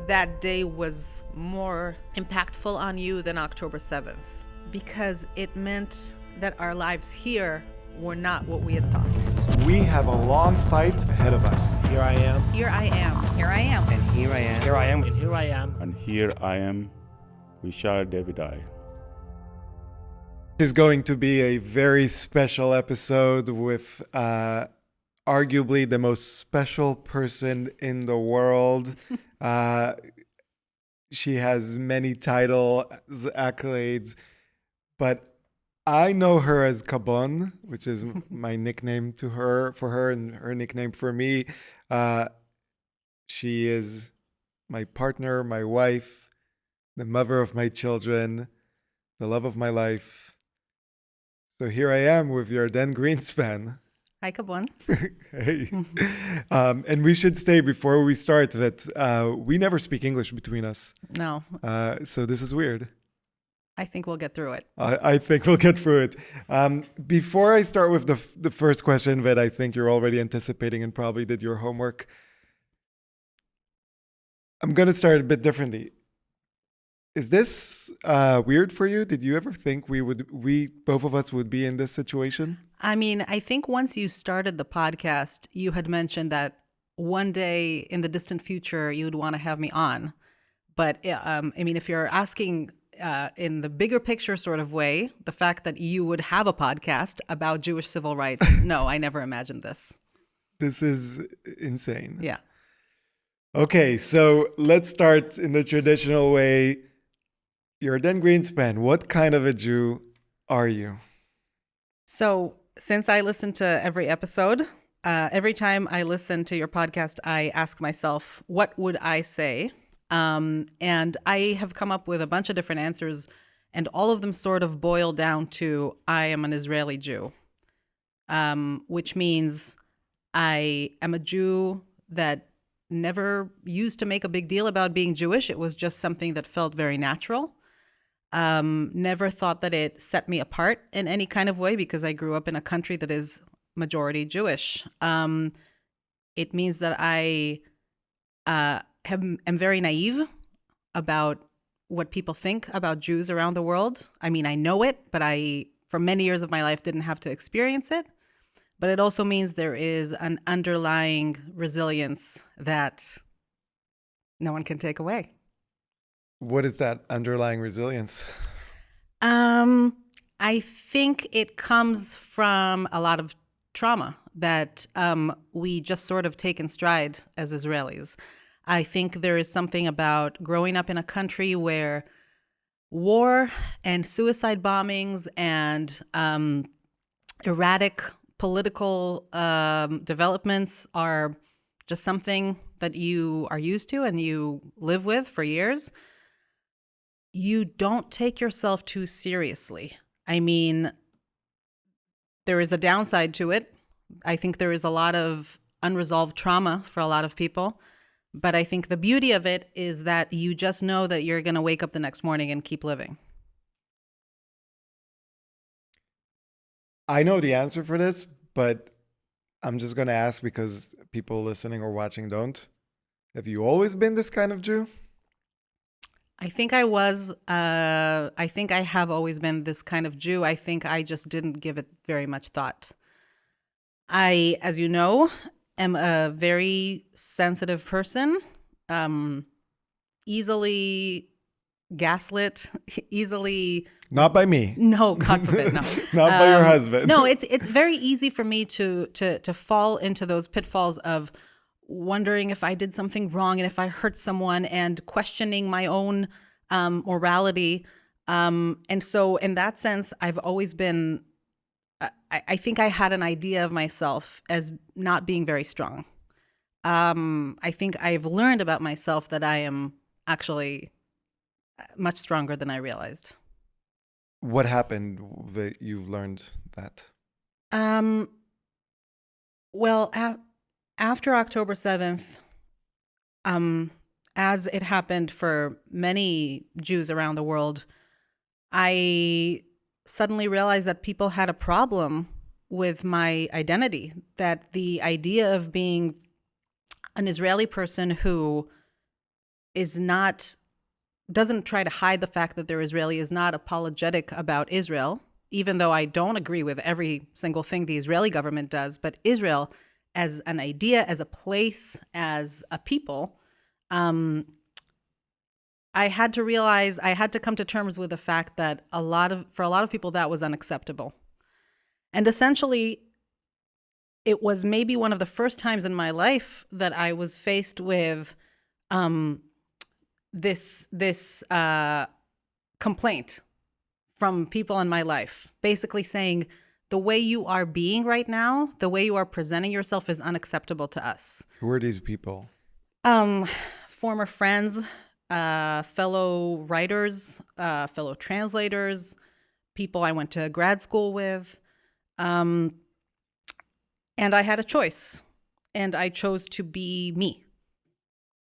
that day was more impactful on you than October 7th? Because it meant that our lives here were not what we had thought. We have a long fight ahead of us. Here I am. Here I am. Here I am. And here I am. Here I am. And here I am. And here I am with Shai Davidai. This is going to be a very special episode with arguably the most special person in the world. She has many titles, accolades, but I know her as Kabon, which is my nickname for her and her nickname for me. She is my partner, my wife, the mother of my children, the love of my life. So here I am with Yardenne Greenspan. Hi, Kabon. Hey. And we should say before we start that we never speak English between us. No. So this is weird. I think we'll get through it. I think we'll get through it. Before I start with the first question that I think you're already anticipating and probably did your homework, I'm going to start a bit differently. Is this weird for you? Did you ever think both of us would be in this situation? I mean, I think once you started the podcast, you had mentioned that one day in the distant future, you would want to have me on. But I mean, if you're asking in the bigger picture sort of way, the fact that you would have a podcast about Jewish civil rights, no, I never imagined this. This is insane. Yeah. Okay, so let's start in the traditional way. Yardenne Greenspan, what kind of a Jew are you? So since I listen to every episode, every time I listen to your podcast, I ask myself, what would I say? And I have come up with a bunch of different answers, and all of them sort of boil down to I am an Israeli Jew, which means I am a Jew that never used to make a big deal about being Jewish. It was just something that felt very natural. Never thought that it set me apart in any kind of way because I grew up in a country that is majority Jewish. It means that I am very naive about what people think about Jews around the world. I mean, I know it, but I, for many years of my life, didn't have to experience it. But it also means there is an underlying resilience that no one can take away. What is that underlying resilience? I think it comes from a lot of trauma that we just sort of take in stride as Israelis. I think there is something about growing up in a country where war and suicide bombings and erratic political developments are just something that you are used to and you live with for years. You don't take yourself too seriously. I mean, there is a downside to it. I think there is a lot of unresolved trauma for a lot of people. But I think the beauty of it is that you just know that you're going to wake up the next morning and keep living. I know the answer for this, but I'm just going to ask because people listening or watching don't. Have you always been this kind of Jew? I think I was. I think I have always been this kind of Jew. I think I just didn't give it very much thought. I, as you know, am a very sensitive person, easily gaslit, easily. Not by me. No, God forbid, no. Not by your husband. No, it's very easy for me to fall into those pitfalls of wondering if I did something wrong and if I hurt someone and questioning my own morality. And so in that sense, I've always been, I think I had an idea of myself as not being very strong. I think I've learned about myself that I am actually much stronger than I realized. What happened that you've learned that? Well, after October 7th, as it happened for many Jews around the world, I suddenly realized that people had a problem with my identity, that the idea of being an Israeli person who is not, doesn't try to hide the fact that they're Israeli, is not apologetic about Israel, even though I don't agree with every single thing the Israeli government does, but Israel as an idea, as a place, as a people, I had to realize, I had to come to terms with the fact that for a lot of people, that was unacceptable. And essentially, it was maybe one of the first times in my life that I was faced with this complaint from people in my life, basically saying, the way you are being right now, the way you are presenting yourself is unacceptable to us. Who are these people? Former friends, fellow writers, fellow translators, people I went to grad school with. And I had a choice, and I chose to be me.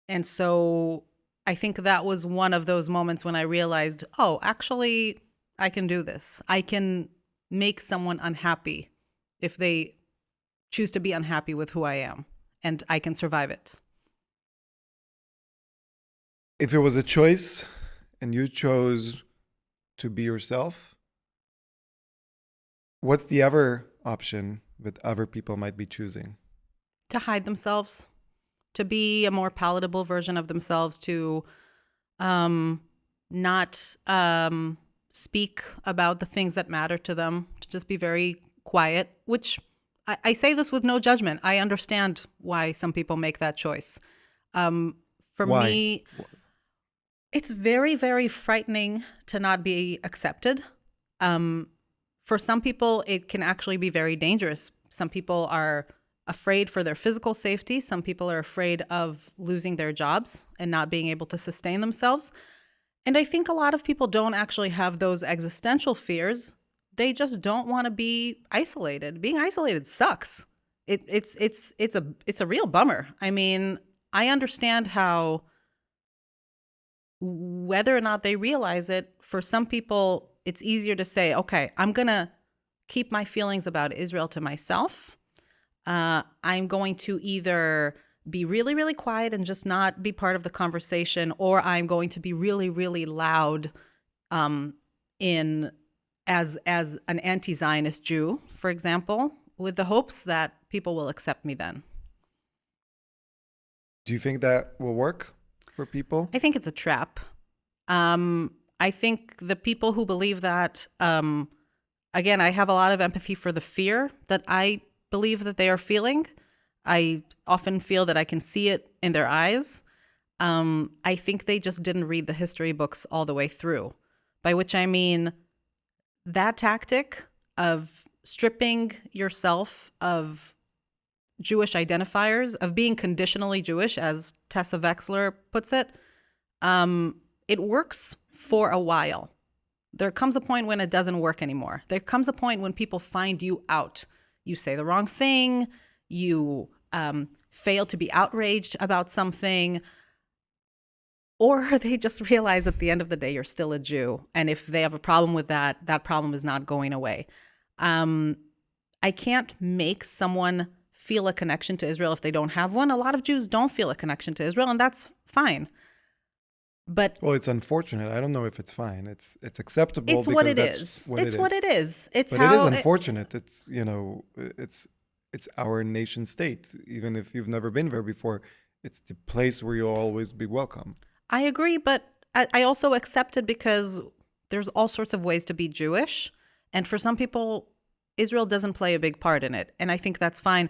And so I think that was one of those moments when I realized, oh, actually, I can do this. I can make someone unhappy if they choose to be unhappy with who I am, and I can survive it. If it was a choice and you chose to be yourself, what's the other option that other people might be choosing? To hide themselves, to be a more palatable version of themselves, to not speak about the things that matter to them, to just be very quiet, which I say this with no judgment. I understand why some people make that choice. For Why? me, it's very, very frightening to not be accepted. For some people, it can actually be very dangerous. Some people are afraid for their physical safety. Some people are afraid of losing their jobs and not being able to sustain themselves. And I think a lot of people don't actually have those existential fears. They just don't want to be isolated. Being isolated sucks. It's a real bummer. I mean, I understand how, whether or not they realize it, for some people, it's easier to say, okay, I'm going to keep my feelings about Israel to myself. I'm going to either be really, really quiet and just not be part of the conversation, or I'm going to be really, really loud as an anti-Zionist Jew, for example, with the hopes that people will accept me then. Do you think that will work for people? I think it's a trap. I think the people who believe that, again, I have a lot of empathy for the fear that I believe that they are feeling. I often feel that I can see it in their eyes. I think they just didn't read the history books all the way through, by which I mean that tactic of stripping yourself of Jewish identifiers, of being conditionally Jewish, as Tessa Wexler puts it, it works for a while. There comes a point when it doesn't work anymore. There comes a point when people find you out. You say the wrong thing, you fail to be outraged about something, or they just realize at the end of the day you're still a Jew. And if they have a problem with that, that problem is not going away. I can't make someone feel a connection to Israel if they don't have one. A lot of Jews don't feel a connection to Israel, and that's fine. But well, it's unfortunate. I don't know if it's fine. It's acceptable. It's what it is. It's what it is. It's but how it is unfortunate. It's it's our nation state. Even if you've never been there before, it's the place where you'll always be welcome. I agree, but I also accept it because there's all sorts of ways to be Jewish, and for some people, Israel doesn't play a big part in it, and I think that's fine.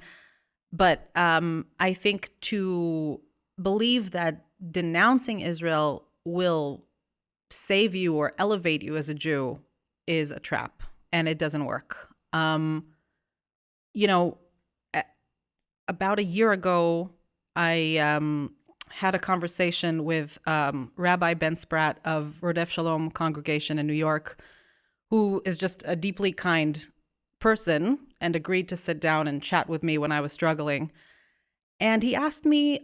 But I think to believe that denouncing Israel will save you or elevate you as a Jew is a trap, and it doesn't work. About a year ago, I had a conversation with Rabbi Ben Spratt of Rodef Shalom congregation in New York, who is just a deeply kind person and agreed to sit down and chat with me when I was struggling. And he asked me...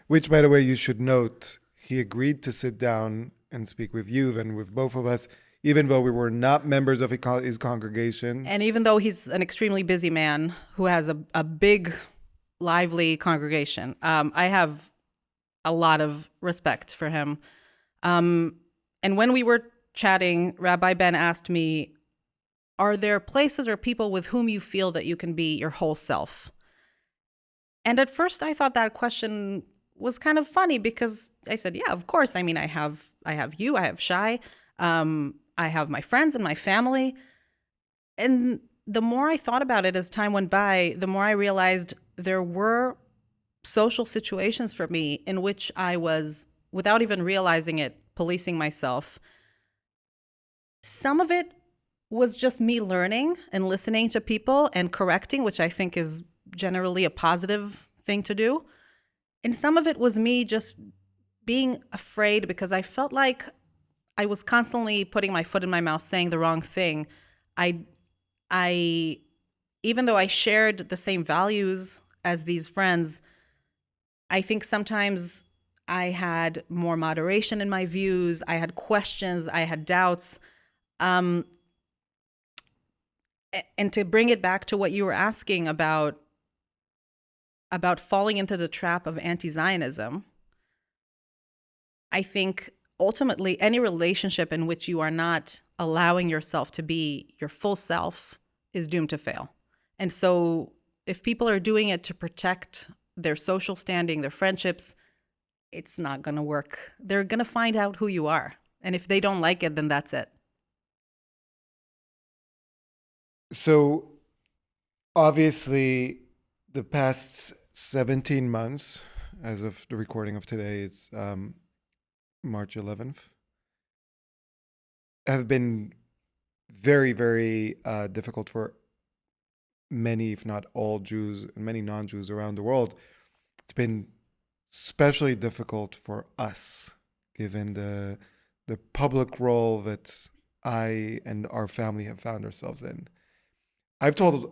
Which, by the way, you should note, he agreed to sit down and speak with you and with both of us, even though we were not members of his congregation. And even though he's an extremely busy man who has a big, lively congregation. I have a lot of respect for him. And when we were chatting, Rabbi Ben asked me, are there places or people with whom you feel that you can be your whole self? And at first I thought that question was kind of funny because I said, yeah, of course. I mean, I have you, I have Shai, I have my friends and my family. And the more I thought about it as time went by, the more I realized there were social situations for me in which I was, without even realizing it, policing myself. Some of it was just me learning and listening to people and correcting, which I think is generally a positive thing to do. And some of it was me just being afraid because I felt like I was constantly putting my foot in my mouth, saying the wrong thing. I, even though I shared the same values as these friends, I think sometimes I had more moderation in my views. I had questions. I had doubts. And to bring it back to what you were asking about falling into the trap of anti-Zionism, I think ultimately any relationship in which you are not allowing yourself to be your full self is doomed to fail. And so if people are doing it to protect their social standing, their friendships, it's not going to work. They're going to find out who you are. And if they don't like it, then that's it. So obviously the past 17 months, as of the recording of today, it's March 11th, have been very, very difficult for many, if not all Jews and many non-Jews around the world. It's been especially difficult for us, given the public role that I and our family have found ourselves in. I've told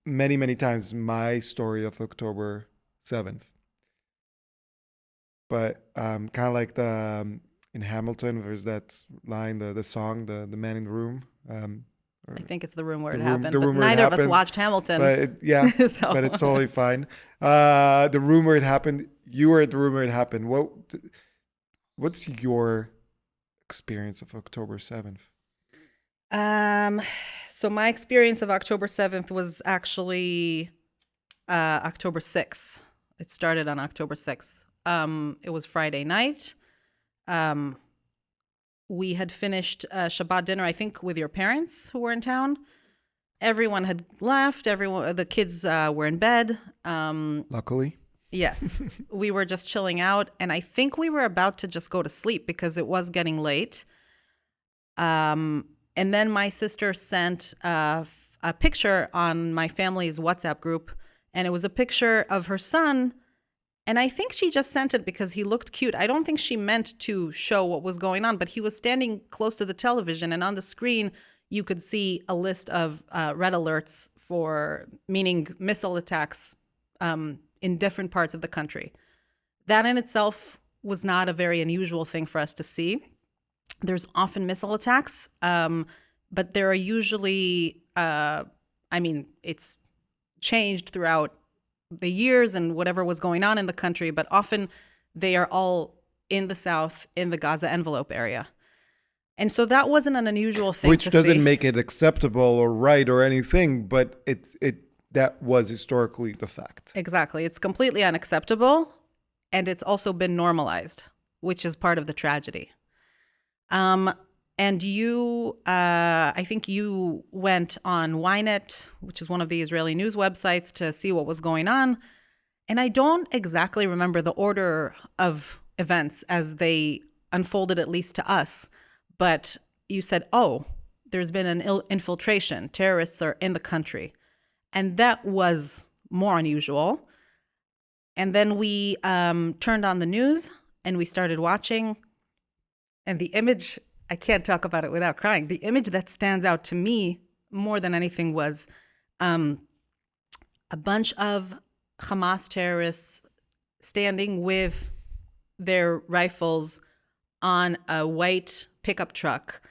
many, many times my story of October 7th. But kind of like in Hamilton, there's that line, the song, the man in the room. I think it's the room where it the room- happened. the But room where it neither of us happens, watched Hamilton. But So- but it's totally fine. The room where it happened, you were at the room where it happened. What's your experience of October 7th? So my experience of October 7th was actually October 6th. It started on October 6th. It was Friday night. We had finished Shabbat dinner, I think, with your parents who were in town. Everyone had left. The kids were in bed. Luckily. Yes, we were just chilling out. And I think we were about to just go to sleep because it was getting late. And then my sister sent a picture on my family's WhatsApp group, and it was a picture of her son. And I think she just sent it because he looked cute. I don't think she meant to show what was going on, but he was standing close to the television, and on the screen, you could see a list of red alerts meaning missile attacks in different parts of the country. That in itself was not a very unusual thing for us to see. There's often missile attacks, but there are usually, it's changed throughout the years and whatever was going on in the country, but often they are all in the south, in the Gaza envelope area. And so that wasn't an unusual thing Which to doesn't see. make it acceptable or right or anything, but that was historically the fact. Exactly. It's completely unacceptable, and it's also been normalized, which is part of the tragedy. And you, I think you went on Ynet, which is one of the Israeli news websites, to see what was going on. And I don't exactly remember the order of events as they unfolded, at least to us. But you said, oh, there's been an infiltration. Terrorists are in the country. And that was more unusual. And then we turned on the news and we started watching. And the image, I can't talk about it without crying. The image that stands out to me more than anything was a bunch of Hamas terrorists standing with their rifles on a white pickup truck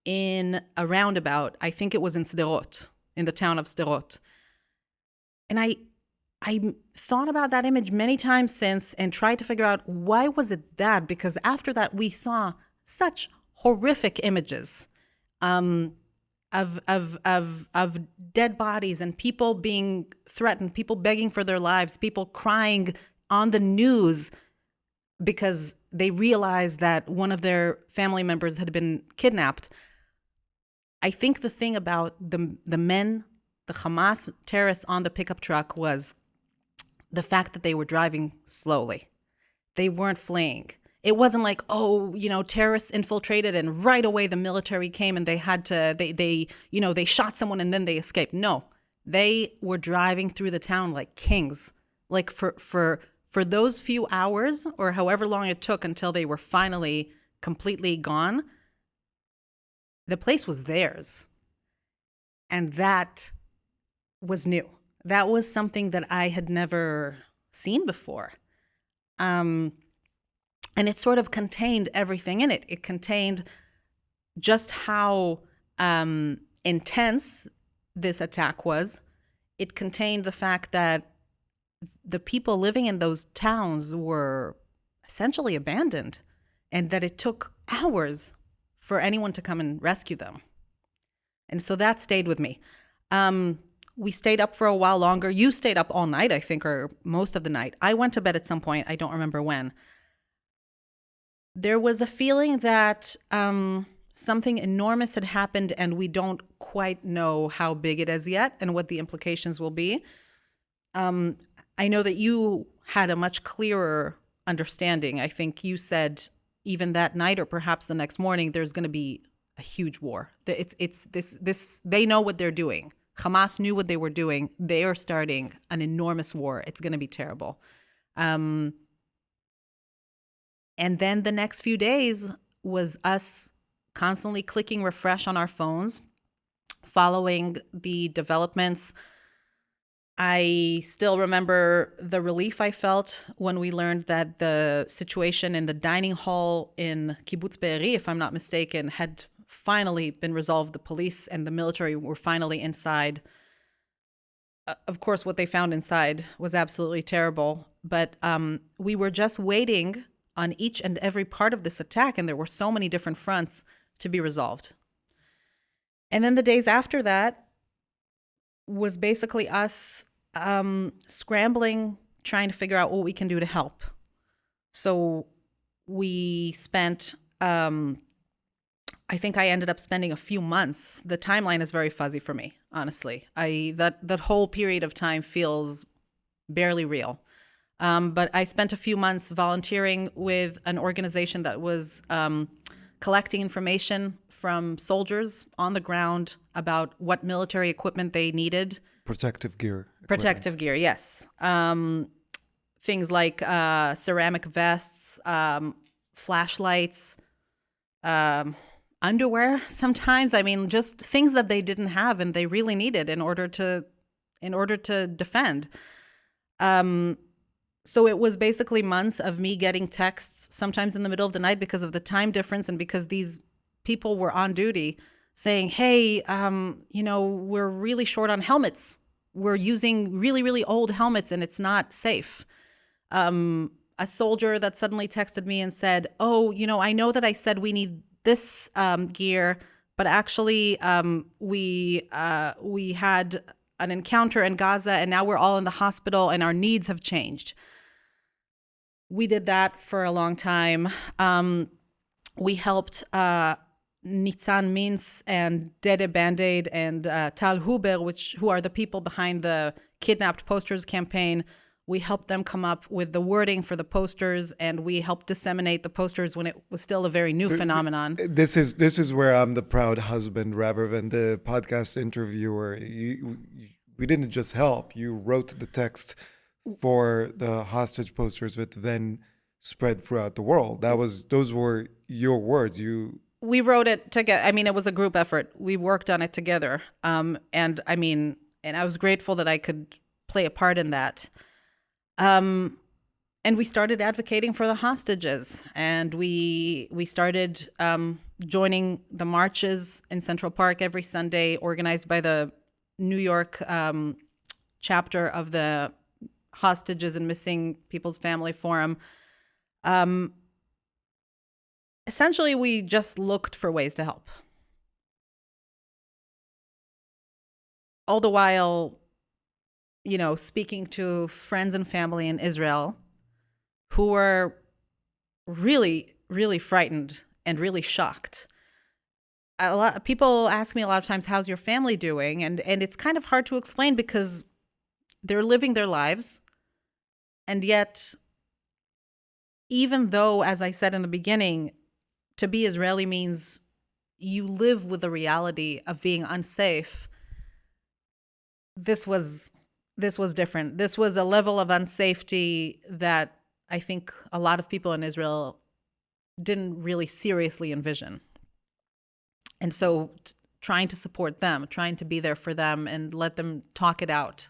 in a roundabout. I think it was in Sderot, in the town of Sderot. And I thought about that image many times since and tried to figure out why was it that? Because after that, we saw such horrific images of dead bodies and people being threatened, people begging for their lives, people crying on the news because they realized that one of their family members had been kidnapped. I think the thing about the men, the Hamas terrorists on the pickup truck was the fact that they were driving slowly. They weren't fleeing. It wasn't like, oh, terrorists infiltrated and right away the military came and they had to, they shot someone and then they escaped. No, they were driving through the town like kings. Like for those few hours or however long it took until they were finally completely gone, the place was theirs. And that was new. That was something that I had never seen before. And it sort of contained everything in it. It contained just how intense this attack was. It contained the fact that the people living in those towns were essentially abandoned and that it took hours for anyone to come and rescue them. And so that stayed with me. We stayed up for a while longer. You stayed up all night, I think, or most of the night. I went to bed at some point. I don't remember when. There was a feeling that something enormous had happened and we don't quite know how big it is yet and what the implications will be. I know that you had a much clearer understanding. I think you said even that night or perhaps the next morning, there's going to be a huge war. It's this. They know what they're doing. Hamas knew what they were doing. They are starting an enormous war. It's going to be terrible. And then the next few days was us constantly clicking refresh on our phones, following the developments. I still remember the relief I felt when we learned that the situation in the dining hall in Kibbutz Be'eri, if I'm not mistaken, had finally been resolved. The police and the military were finally inside. Of course, what they found inside was absolutely terrible, but we were just waiting on each and every part of this attack, and there were so many different fronts to be resolved. And then the days after that was basically us scrambling, trying to figure out what we can do to help. So we spent, I think I ended up spending a few months. The timeline is very fuzzy for me, honestly. That whole period of time feels barely real. But I spent a few months volunteering with an organization that was collecting information from soldiers on the ground about what military equipment they needed. Protective gear. Protective gear, yes. Things like ceramic vests, flashlights, underwear sometimes. I mean, just things that they didn't have and they really needed in order to defend. So it was basically months of me getting texts, sometimes in the middle of the night because of the time difference and because these people were on duty, saying, hey, we're really short on helmets. We're using really, really old helmets and it's not safe. A soldier that suddenly texted me and said, oh, I know that I said we need this gear, but actually we had an encounter in Gaza and now we're all in the hospital and our needs have changed. We did that for a long time. We helped Nitzan Mintz and Dede Band-Aid and Tal Huber, who are the people behind the Kidnapped Posters campaign. We helped them come up with the wording for the posters, and we helped disseminate the posters when it was still a very new phenomenon. This is where I'm the proud husband rather than the podcast interviewer. We didn't just help. You wrote the text for the hostage posters that then spread throughout the world. Those were your words. We wrote it together. I mean, it was a group effort. We worked on it together. And I was grateful that I could play a part in that. And we started advocating for the hostages, and we started joining the marches in Central Park every Sunday, organized by the New York chapter of the hostages and missing people's family forum. Essentially, we just looked for ways to help. All the while, speaking to friends and family in Israel who were really, really frightened and really shocked. A lot of people ask me a lot of times, how's your family doing? And it's kind of hard to explain because they're living their lives. And yet, even though, as I said in the beginning, to be Israeli means you live with the reality of being unsafe, this was different. This was a level of unsafety that I think a lot of people in Israel didn't really seriously envision. And so trying to support them, trying to be there for them and let them talk it out.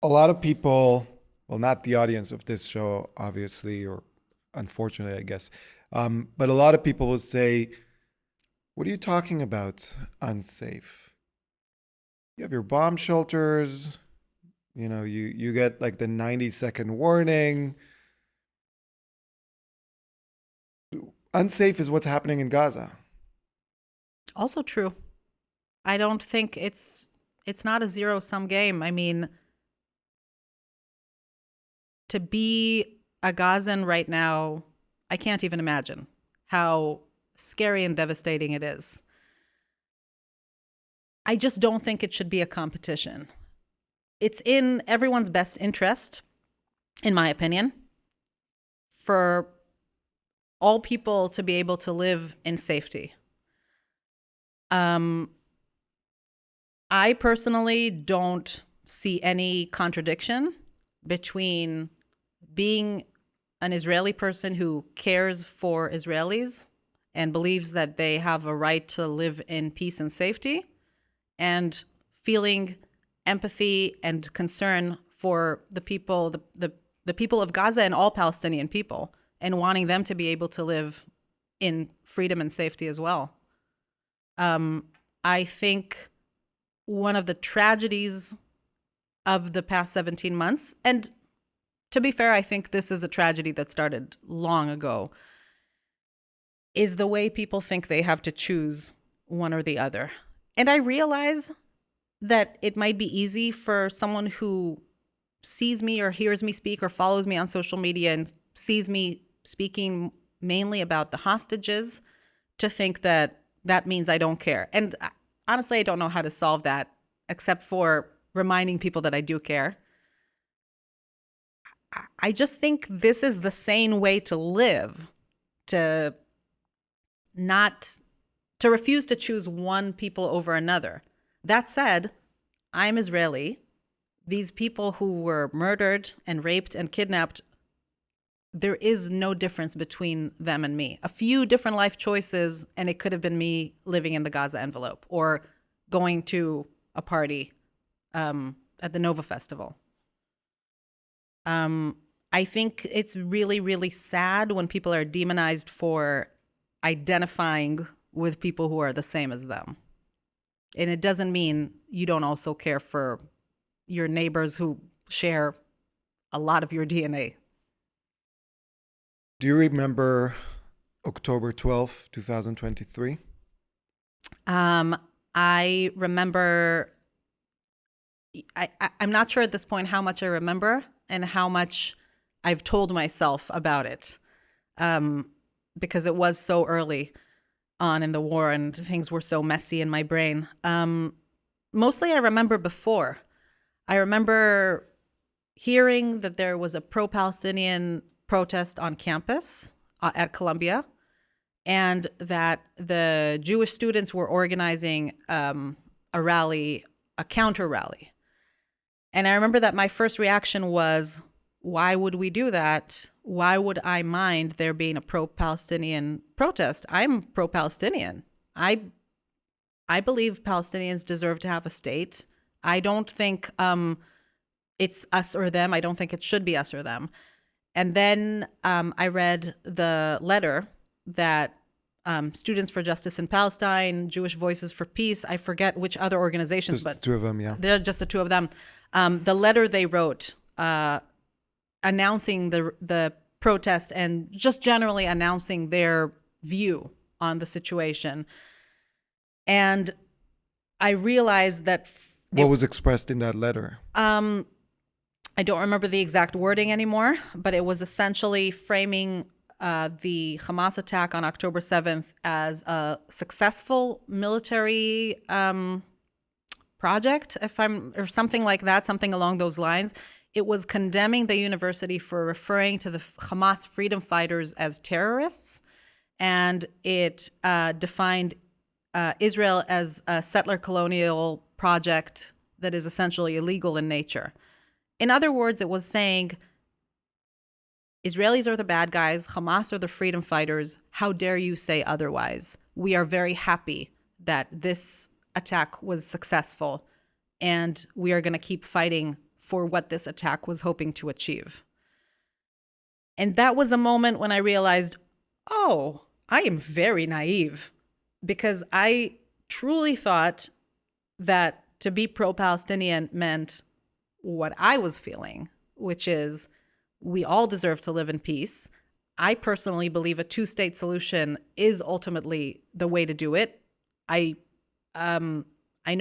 A lot of people, well, not the audience of this show, obviously, or unfortunately, I guess, but a lot of people will say, what are you talking about, unsafe? You have your bomb shelters, you get like the 90-second warning. Unsafe is what's happening in Gaza. Also true. I don't think it's not a zero-sum game. I mean, to be a Gazan right now, I can't even imagine how scary and devastating it is. I just don't think it should be a competition. It's in everyone's best interest, in my opinion, for all people to be able to live in safety. I personally don't see any contradiction between being an Israeli person who cares for Israelis and believes that they have a right to live in peace and safety, and feeling empathy and concern for the people, the people of Gaza and all Palestinian people, and wanting them to be able to live in freedom and safety as well. I think one of the tragedies of the past 17 months, and to be fair, I think this is a tragedy that started long ago, is the way people think they have to choose one or the other. And I realize that it might be easy for someone who sees me or hears me speak or follows me on social media and sees me speaking mainly about the hostages to think that that means I don't care. And honestly, I don't know how to solve that except for reminding people that I do care. I just think this is the sane way to live, to refuse to choose one people over another. That said, I'm Israeli. These people who were murdered and raped and kidnapped, there is no difference between them and me. A few different life choices, and it could have been me living in the Gaza envelope or going to a party at the Nova Festival. I think it's really, really sad when people are demonized for identifying with people who are the same as them. And it doesn't mean you don't also care for your neighbors who share a lot of your DNA. Do you remember October 12th, 2023? I remember, I'm not sure at this point how much I remember and how much I've told myself about it, because it was so early on in the war and things were so messy in my brain. Mostly I remember before. I remember hearing that there was a pro-Palestinian protest on campus at Columbia, and that the Jewish students were organizing a rally, a counter rally. And I remember that my first reaction was, why would we do that? Why would I mind there being a pro-Palestinian protest? I'm pro-Palestinian. I believe Palestinians deserve to have a state. I don't think it's us or them. I don't think it should be us or them. And then I read the letter that Students for Justice in Palestine, Jewish Voices for Peace. I forget which other organizations, Just but the two of them, yeah. they're just the two of them. The letter they wrote announcing the protest and just generally announcing their view on the situation. And I realized that What was expressed in that letter? I don't remember the exact wording anymore, but it was essentially framing the Hamas attack on October 7th as a successful military project, or something like that, something along those lines. It was condemning the university for referring to the Hamas freedom fighters as terrorists, and it defined Israel as a settler colonial project that is essentially illegal in nature. In other words, it was saying Israelis are the bad guys, Hamas are the freedom fighters. How dare you say otherwise? We are very happy that this attack was successful, and we are going to keep fighting for what this attack was hoping to achieve. And that was a moment when I realized, oh, I am very naive, because I truly thought that to be pro-Palestinian meant what I was feeling, which is we all deserve to live in peace. I personally believe a two-state solution is ultimately the way to do it. I know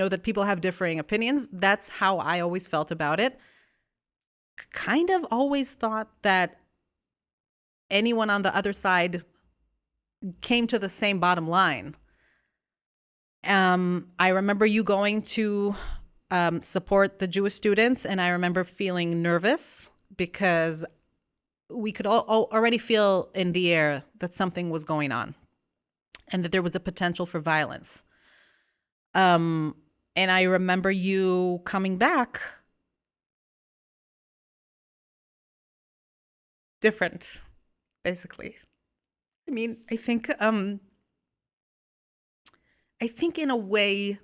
that people have differing opinions. That's how I always felt about it. Kind of always thought that anyone on the other side came to the same bottom line. I remember you going to support the Jewish students, and I remember feeling nervous because we could already feel in the air that something was going on and that there was a potential for violence. And I remember you coming back different, basically. I mean, I think in a way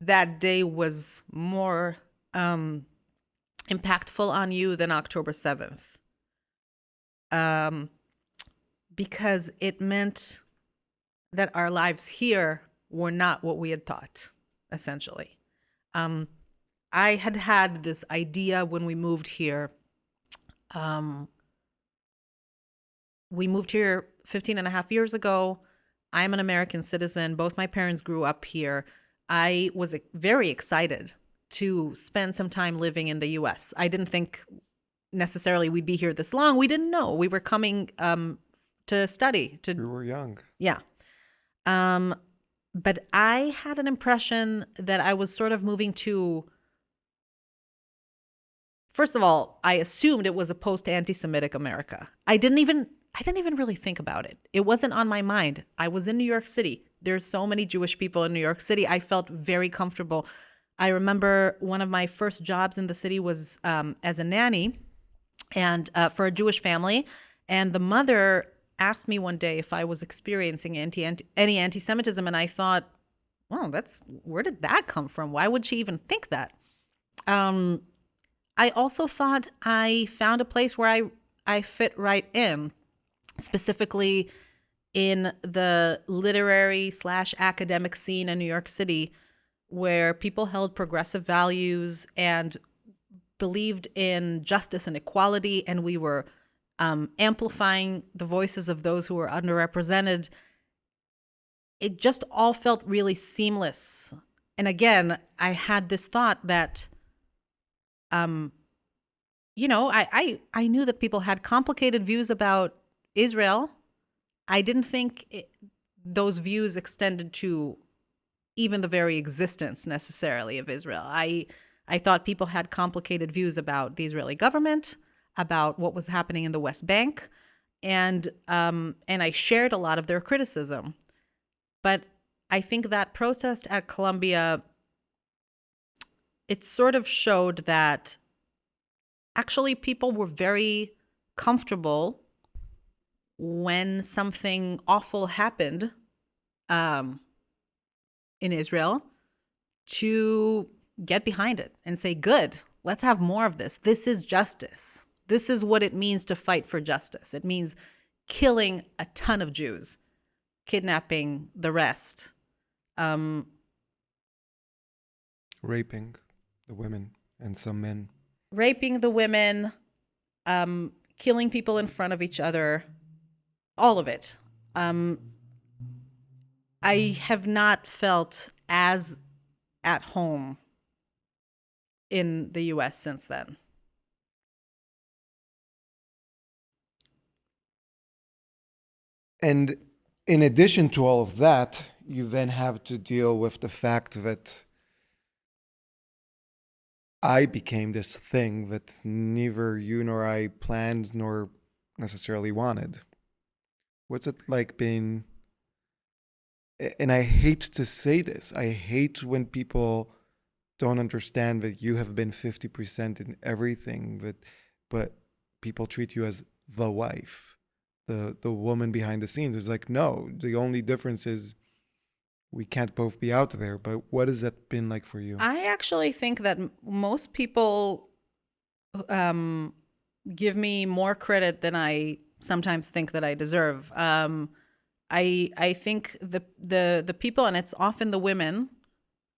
that day was more impactful on you than October 7th. Because it meant that our lives here were not what we had thought, essentially. I had this idea when we moved here. We moved here 15 and a half years ago. I'm an American citizen. Both my parents grew up here. I was very excited to spend some time living in the U.S. I didn't think necessarily we'd be here this long. We didn't know. We were coming to study. We were young. Yeah. But I had an impression that I was sort of moving to, first of all, I assumed it was a post-anti-Semitic America. I didn't even really think about it. It wasn't on my mind. I was in New York City. There's so many Jewish people in New York City. I felt very comfortable. I remember one of my first jobs in the city was as a nanny, and for a Jewish family. And the mother asked me one day if I was experiencing any anti-Semitism, and I thought, well, where did that come from? Why would she even think that? I also thought I found a place where I fit right in, specifically in the literary/academic scene in New York City, where people held progressive values and believed in justice and equality, and we were amplifying the voices of those who were underrepresented. It just all felt really seamless. And again, I had this thought that, I knew that people had complicated views about Israel. I didn't think those views extended to even the very existence necessarily of Israel. I thought people had complicated views about the Israeli government, about what was happening in the West Bank, and I shared a lot of their criticism. But I think that protest at Columbia, it sort of showed that actually people were very comfortable when something awful happened in Israel to get behind it and say, good, let's have more of this. This is justice. This is what it means to fight for justice. It means killing a ton of Jews. kidnapping the rest, Raping the women and some men. raping the women, killing people in front of each other, all of it. I have not felt as at home in the US since then. And in addition to all of that, you then have to deal with the fact that I became this thing that neither you nor I planned nor necessarily wanted. What's it like being, and I hate to say this, I hate when people don't understand that you have been 50% in everything, but people treat you as the wife, the woman behind the scenes. It's like, no, the only difference is we can't both be out there. But what has that been like for you? I actually think that most people give me more credit than I sometimes think that I deserve. I think the people, and it's often the women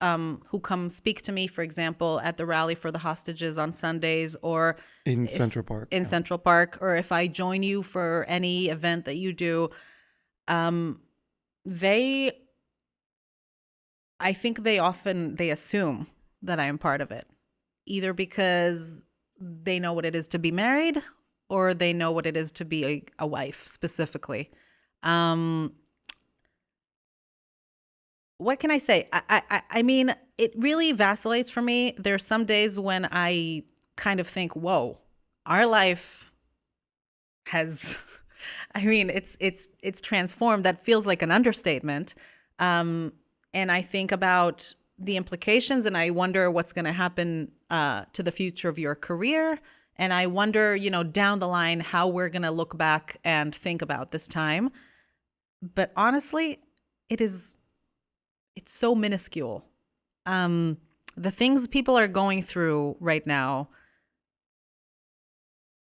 who come speak to me, for example, at the rally for the hostages on Sundays, or In Central Park. in Central Park, or if I join you for any event that you do, I think they assume that I am part of it, either because they know what it is to be married, or they know what it is to be a wife specifically. What can I say? I mean, it really vacillates for me. There's some days when I kind of think, whoa, our life has, I mean, it's transformed. That feels like an understatement. And I think about the implications, and I wonder what's going to happen to the future of your career. And I wonder, down the line, how we're going to look back and think about this time. But honestly, it's so minuscule. The things people are going through right now,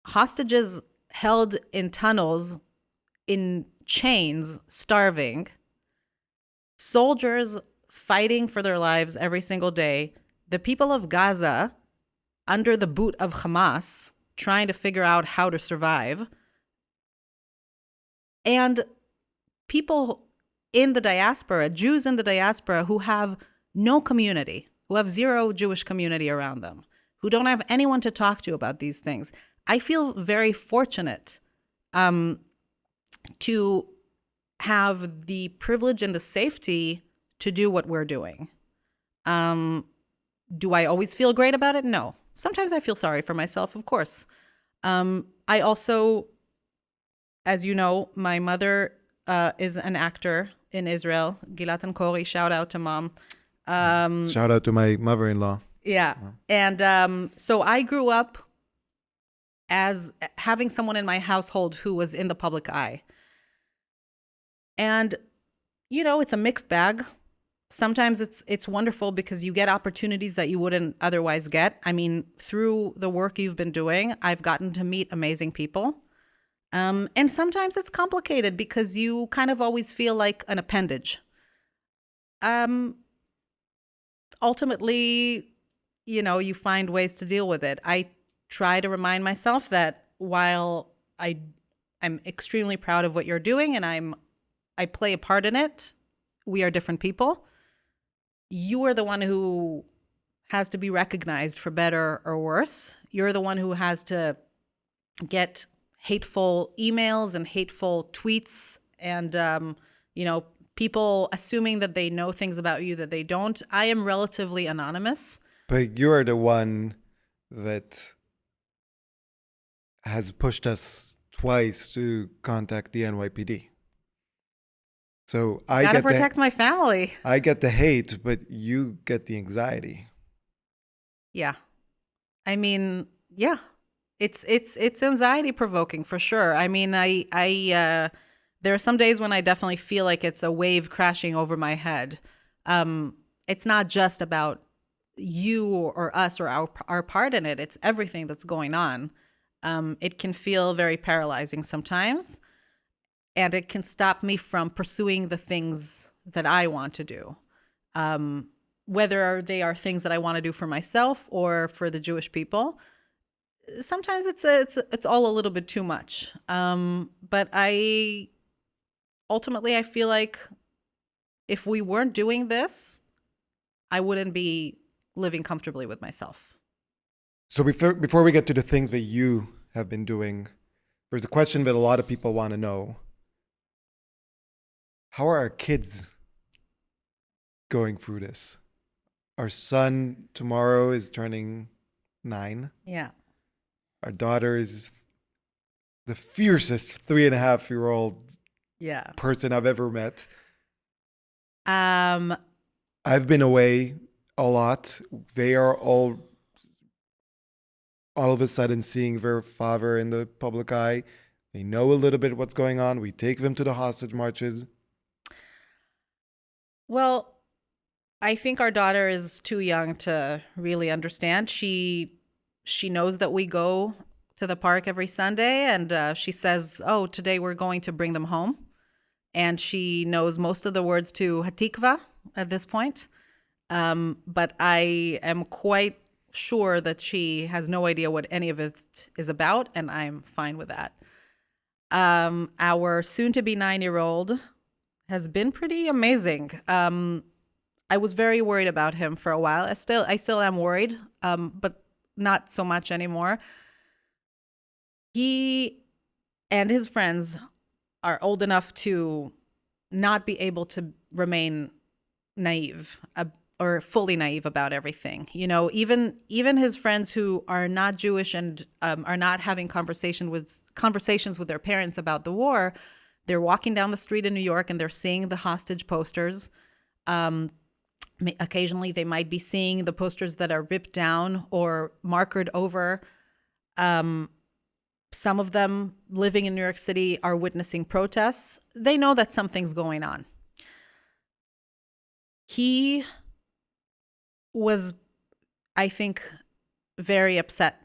hostages held in tunnels, in chains, starving, soldiers fighting for their lives every single day, the people of Gaza under the boot of Hamas trying to figure out how to survive, and people in the diaspora, Jews in the diaspora, who have no community, who have zero Jewish community around them, who don't have anyone to talk to about these things. I feel very fortunate to have the privilege and the safety to do what we're doing. Do I always feel great about it? No. Sometimes I feel sorry for myself, of course. I also, as you know, my mother is an actor in Israel. Gilat and Kori, shout out to mom. Shout out to my mother-in-law. Yeah. And so I grew up as having someone in my household who was in the public eye. And, it's a mixed bag. Sometimes it's wonderful because you get opportunities that you wouldn't otherwise get. I mean, through the work you've been doing, I've gotten to meet amazing people. And sometimes it's complicated because you kind of always feel like an appendage. Ultimately, you find ways to deal with it. I try to remind myself that while I'm extremely proud of what you're doing and I play a part in it, we are different people. You are the one who has to be recognized for better or worse. You're the one who has to get hateful emails and hateful tweets and, people assuming that they know things about you that they don't. I am relatively anonymous. But you're the one that has pushed us twice to contact the NYPD. So I Gotta get protect my family. I get the hate, but you get the anxiety. Yeah. I mean, yeah. It's anxiety provoking for sure. I mean, I there are some days when I definitely feel like it's a wave crashing over my head. It's not just about you or us or our part in it. It's everything that's going on. It can feel very paralyzing sometimes. and it can stop me from pursuing the things that I want to do. Whether they are things that I want to do for myself or for the Jewish people. Sometimes it's all a little bit too much. But ultimately I feel like if we weren't doing this, I wouldn't be living comfortably with myself. So before we get to the things that you have been doing, there's a question that a lot of people want to know. How are our kids going through this? Our son tomorrow is turning 9. Yeah. Our daughter is the fiercest 3.5-year-old person I've ever met. I've been away a lot. They are all of a sudden seeing their father in the public eye. They know a little bit what's going on. We take them to the hostage marches. Well, I think our daughter is too young to really understand. She knows that we go to the park every Sunday, and she says, "Oh, today we're going to bring them home." And she knows most of the words to Hatikva at this point. But I am quite sure that she has no idea what any of it is about, and I'm fine with that. Our soon-to-be 9-year-old has been pretty amazing. I was very worried about him for a while. I still am worried, but not so much anymore. He and his friends are old enough to not be able to remain naive or fully naive about everything. You know, even his friends who are not Jewish and are not having conversations with their parents about the war, they're walking down the street in New York and they're seeing the hostage posters. Occasionally they might be seeing the posters that are ripped down or markered over. Some of them living in New York City are witnessing protests. They know that something's going on. He was, I think, very upset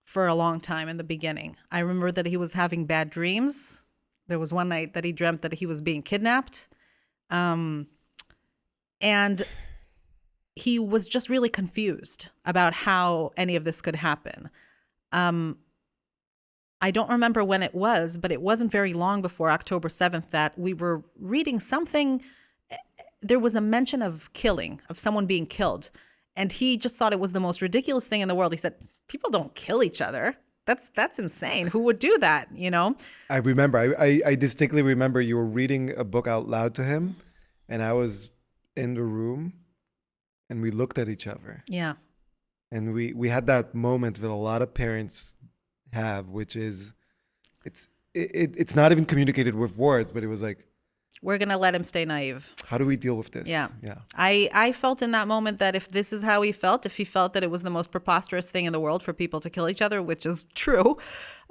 for a long time in the beginning. I remember that he was having bad dreams. There was one night that he dreamt that he was being kidnapped. And he was just really confused about how any of this could happen. I don't remember when it was, but it wasn't very long before October 7th that we were reading something. There was a mention of killing, of someone being killed. And he just thought it was the most ridiculous thing in the world. He said, people don't kill each other. That's insane. Who would do that, you know? I remember. I distinctly remember you were reading a book out loud to him, and I was in the room, and we looked at each other. Yeah. And we had that moment that a lot of parents have, which is, it's not even communicated with words, but it was like, we're going to let him stay naive. How do we deal with this? Yeah. Yeah. I felt in that moment that if this is how he felt, if he felt that it was the most preposterous thing in the world for people to kill each other, which is true,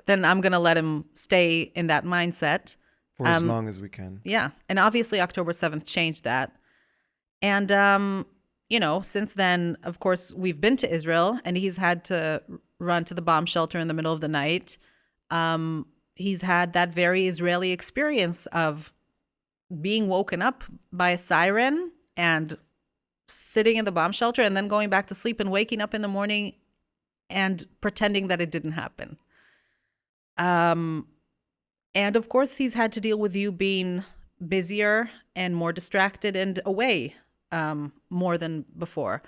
then I'm going to let him stay in that mindset. For as long as we can. Yeah. And obviously October 7th changed that. And, you know, since then, of course, we've been to Israel and he's had to run to the bomb shelter in the middle of the night. He's had that very Israeli experience of being woken up by a siren and sitting in the bomb shelter and then going back to sleep and waking up in the morning and pretending that it didn't happen. And of course, he's had to deal with you being busier and more distracted and away more than before.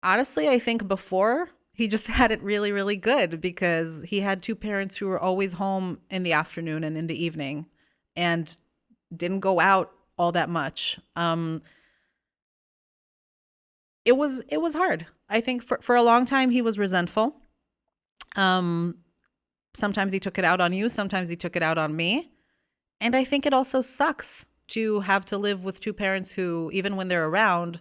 Honestly, I think before he just had it really, really good because he had two parents who were always home in the afternoon and in the evening and didn't go out all that much. It was hard. I think for a long time he was resentful. Sometimes he took it out on you. Sometimes he took it out on me. And I think it also sucks to have to live with two parents who, even when they're around,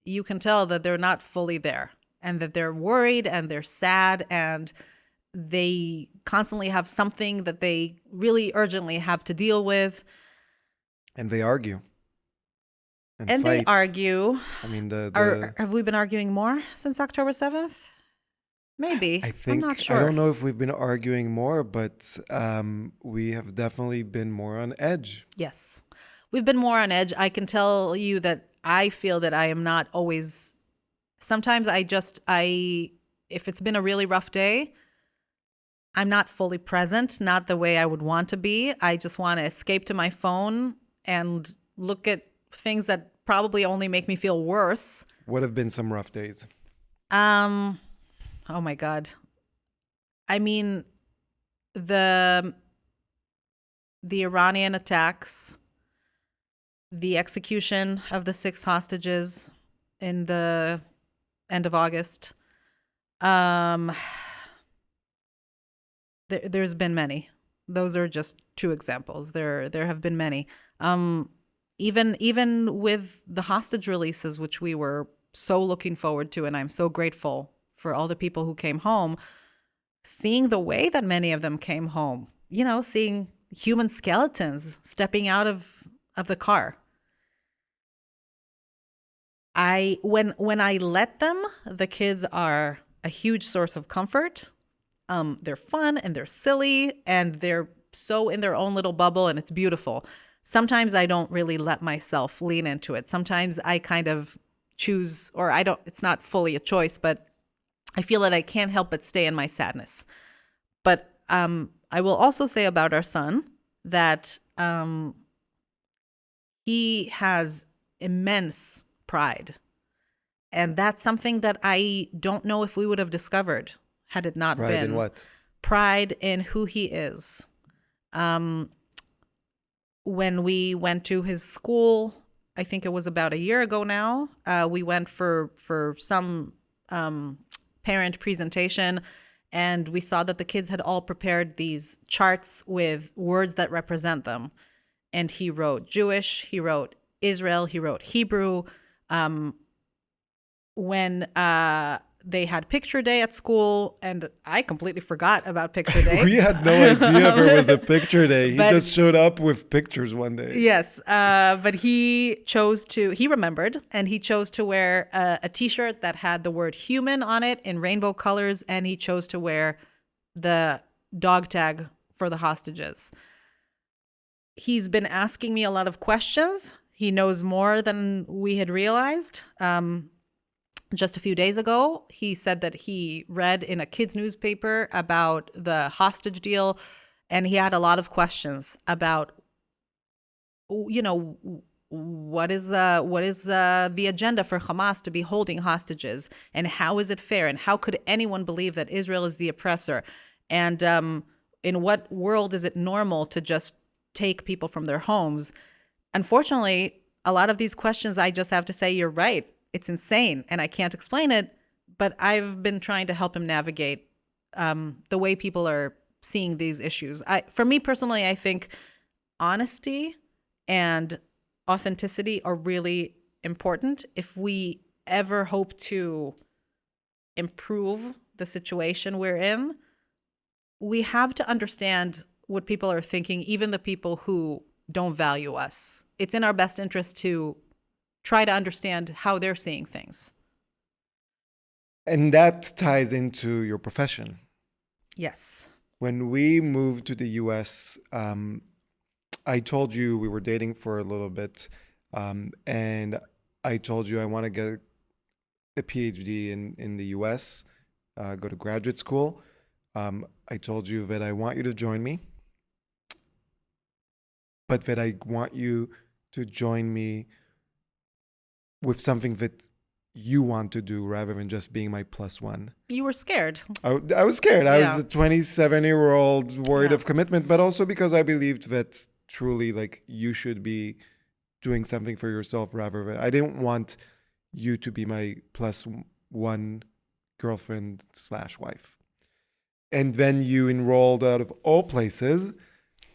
you can tell that they're not fully there and that they're worried and they're sad and they constantly have something that they really urgently have to deal with. And they argue. And fight. They argue. I mean, have we been arguing more since October 7th? Maybe. I I'm think, not sure. I don't know if we've been arguing more, but we have definitely been more on edge. Yes. We've been more on edge. I can tell you that I feel that I am not always. Sometimes if it's been a really rough day, I'm not fully present, not the way I would want to be. I just want to escape to my phone and look at things that probably only make me feel worse. What have been some rough days? Oh my God. I mean, the Iranian attacks, the execution of the 6 hostages in the end of August. There's been many. Those are just 2 examples. There have been many. Even with the hostage releases, which we were so looking forward to, and I'm so grateful for all the people who came home, seeing the way that many of them came home, seeing human skeletons stepping out of the car. When I let them, the kids are a huge source of comfort. They're fun and they're silly and they're so in their own little bubble, and it's beautiful. Sometimes I don't really let myself lean into it. Sometimes I kind of choose, or it's not fully a choice, but I feel that I can't help but stay in my sadness. But I will also say about our son that he has immense pride. And that's something that I don't know if we would have discovered had it not Pride been. in what? Pride in who he is. When we went to his school, I think it was about a year ago now, we went for some parent presentation, and we saw that the kids had all prepared these charts with words that represent them. And he wrote Jewish, he wrote Israel, he wrote Hebrew. When they had picture day at school, and I completely forgot about picture day. We had no idea if it was a picture day. He just showed up with pictures one day. Yes, but he remembered, and he chose to wear a T-shirt that had the word human on it in rainbow colors, and he chose to wear the dog tag for the hostages. He's been asking me a lot of questions. He knows more than we had realized. Just a few days ago, he said that he read in a kid's newspaper about the hostage deal, and he had a lot of questions about, what is the agenda for Hamas to be holding hostages, and how is it fair, and how could anyone believe that Israel is the oppressor, and in what world is it normal to just take people from their homes? Unfortunately, a lot of these questions, I just have to say, you're right. It's insane, and I can't explain it, but I've been trying to help him navigate the way people are seeing these issues. For me personally, I think honesty and authenticity are really important if we ever hope to improve the situation we're in. We have to understand what people are thinking, even the people who don't value us. It's in our best interest to try to understand how they're seeing things. And that ties into your profession. Yes. When we moved to the US, I told you we were dating for a little bit, and I told you I want to get a PhD in the US, go to graduate school. I told you that I want you to join me, but that I want you to join me with something that you want to do rather than just being my plus one. You were scared. I was scared. I Yeah. was a 27-year-old worried Yeah. of commitment, but also because I believed that truly, like, you should be doing something for yourself rather than, I didn't want you to be my plus one girlfriend / wife. And then you enrolled out of all places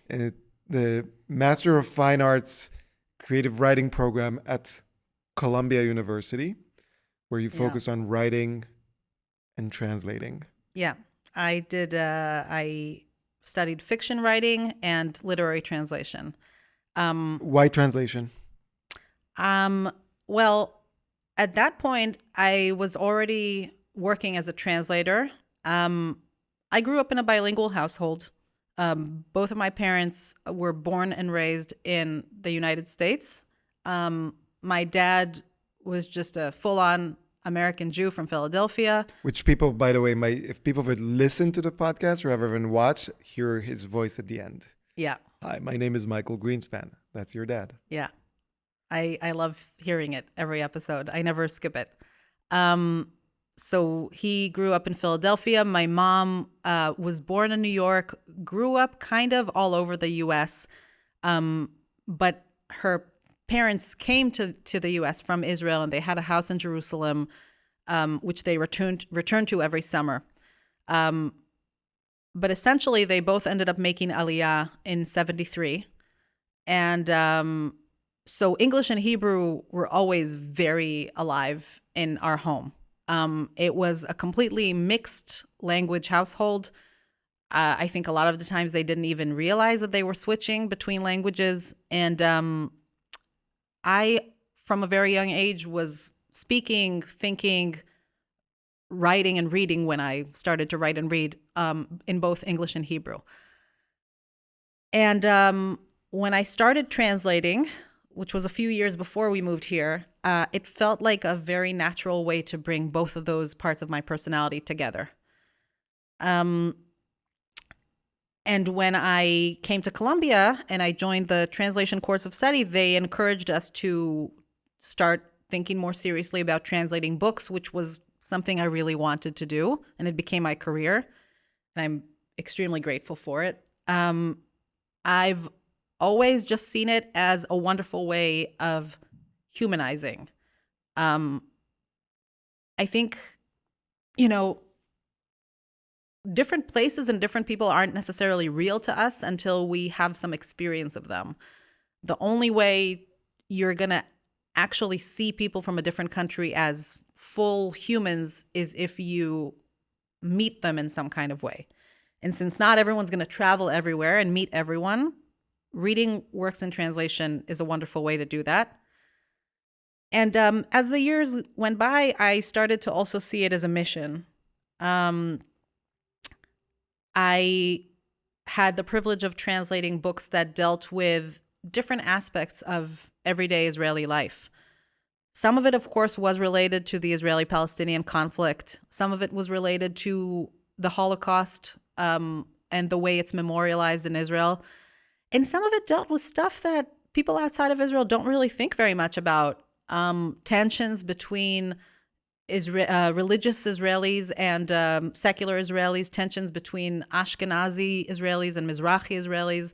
in the Master of Fine Arts Creative Writing program at Columbia University, where you focus on writing and translating. Yeah. I did. I studied fiction writing and literary translation. Why translation? Well, at that point, I was already working as a translator. I grew up in a bilingual household. Both of my parents were born and raised in the United States. My dad was just a full-on American Jew from Philadelphia. Which people, by the way, might, if people would listen to the podcast or ever even watch, hear his voice at the end. Yeah, Hi, my name is Michael Greenspan. That's your dad. yeah. I love hearing it every episode. I never skip it. So he grew up in Philadelphia. My mom was born in New York, grew up kind of all over the U.S., but her parents came to the U.S. from Israel, and they had a house in Jerusalem, which they returned to every summer. But essentially, they both ended up making Aliyah in 73. And so English and Hebrew were always very alive in our home. It was a completely mixed language household. I think a lot of the times they didn't even realize that they were switching between languages. And I, from a very young age, was speaking, thinking, writing, and reading when I started to write and read in both English and Hebrew. And when I started translating, which was a few years before we moved here, it felt like a very natural way to bring both of those parts of my personality together. And when I came to Columbia and I joined the translation course of study, they encouraged us to start thinking more seriously about translating books, which was something I really wanted to do, and it became my career, and I'm extremely grateful for it. I've always just seen it as a wonderful way of humanizing. I think, different places and different people aren't necessarily real to us until we have some experience of them. The only way you're going to actually see people from a different country as full humans is if you meet them in some kind of way. And since not everyone's going to travel everywhere and meet everyone, reading works in translation is a wonderful way to do that. And as the years went by, I started to also see it as a mission. I had the privilege of translating books that dealt with different aspects of everyday Israeli life. Some of it, of course, was related to the Israeli-Palestinian conflict. Some of it was related to the Holocaust and the way it's memorialized in Israel. And some of it dealt with stuff that people outside of Israel don't really think very much about. Tensions between religious Israelis and secular Israelis, tensions between Ashkenazi Israelis and Mizrahi Israelis,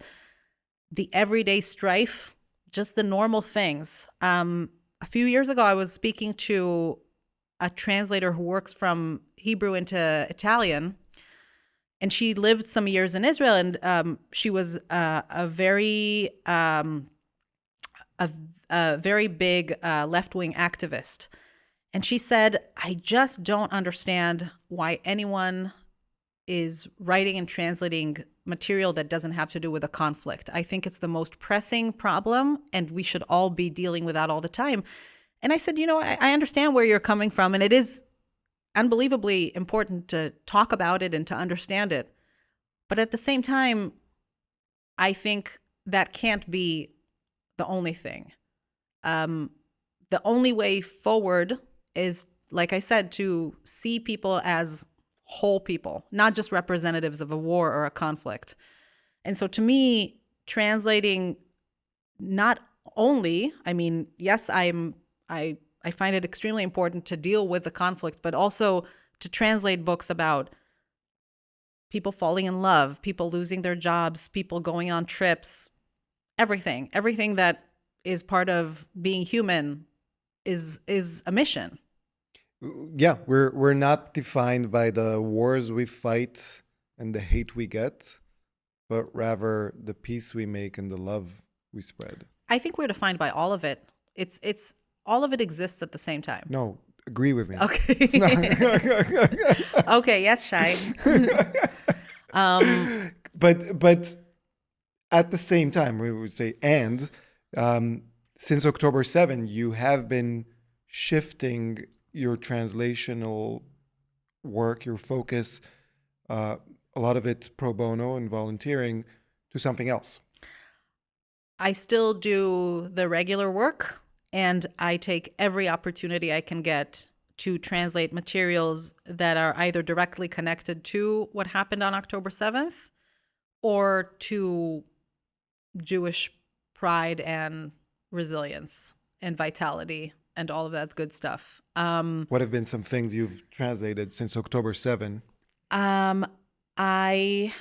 the everyday strife, just the normal things. A few years ago, I was speaking to a translator who works from Hebrew into Italian, and she lived some years in Israel, and she was a very big left-wing activist. And she said, I just don't understand why anyone is writing and translating material that doesn't have to do with a conflict. I think it's the most pressing problem, and we should all be dealing with that all the time. And I said, I understand where you're coming from, and it is unbelievably important to talk about it and to understand it. But at the same time, I think that can't be the only thing. The only way forward is, like I said, to see people as whole people, not just representatives of a war or a conflict. And so to me, translating not only, yes, I find it extremely important to deal with the conflict, but also to translate books about people falling in love, people losing their jobs, people going on trips, everything that is part of being human is a mission. Yeah, we're not defined by the wars we fight and the hate we get, but rather the peace we make and the love we spread. I think we're defined by all of it. It's all of it exists at the same time. No, agree with me. Okay. Okay, yes, Shai. But at the same time, we would say, and since October 7, you have been shifting your translational work, your focus a lot of it pro bono and volunteering, to something else? I still do the regular work, and I take every opportunity I can get to translate materials that are either directly connected to what happened on October 7th or to Jewish pride and resilience and vitality and all of that good stuff. What have been some things you've translated since October 7? I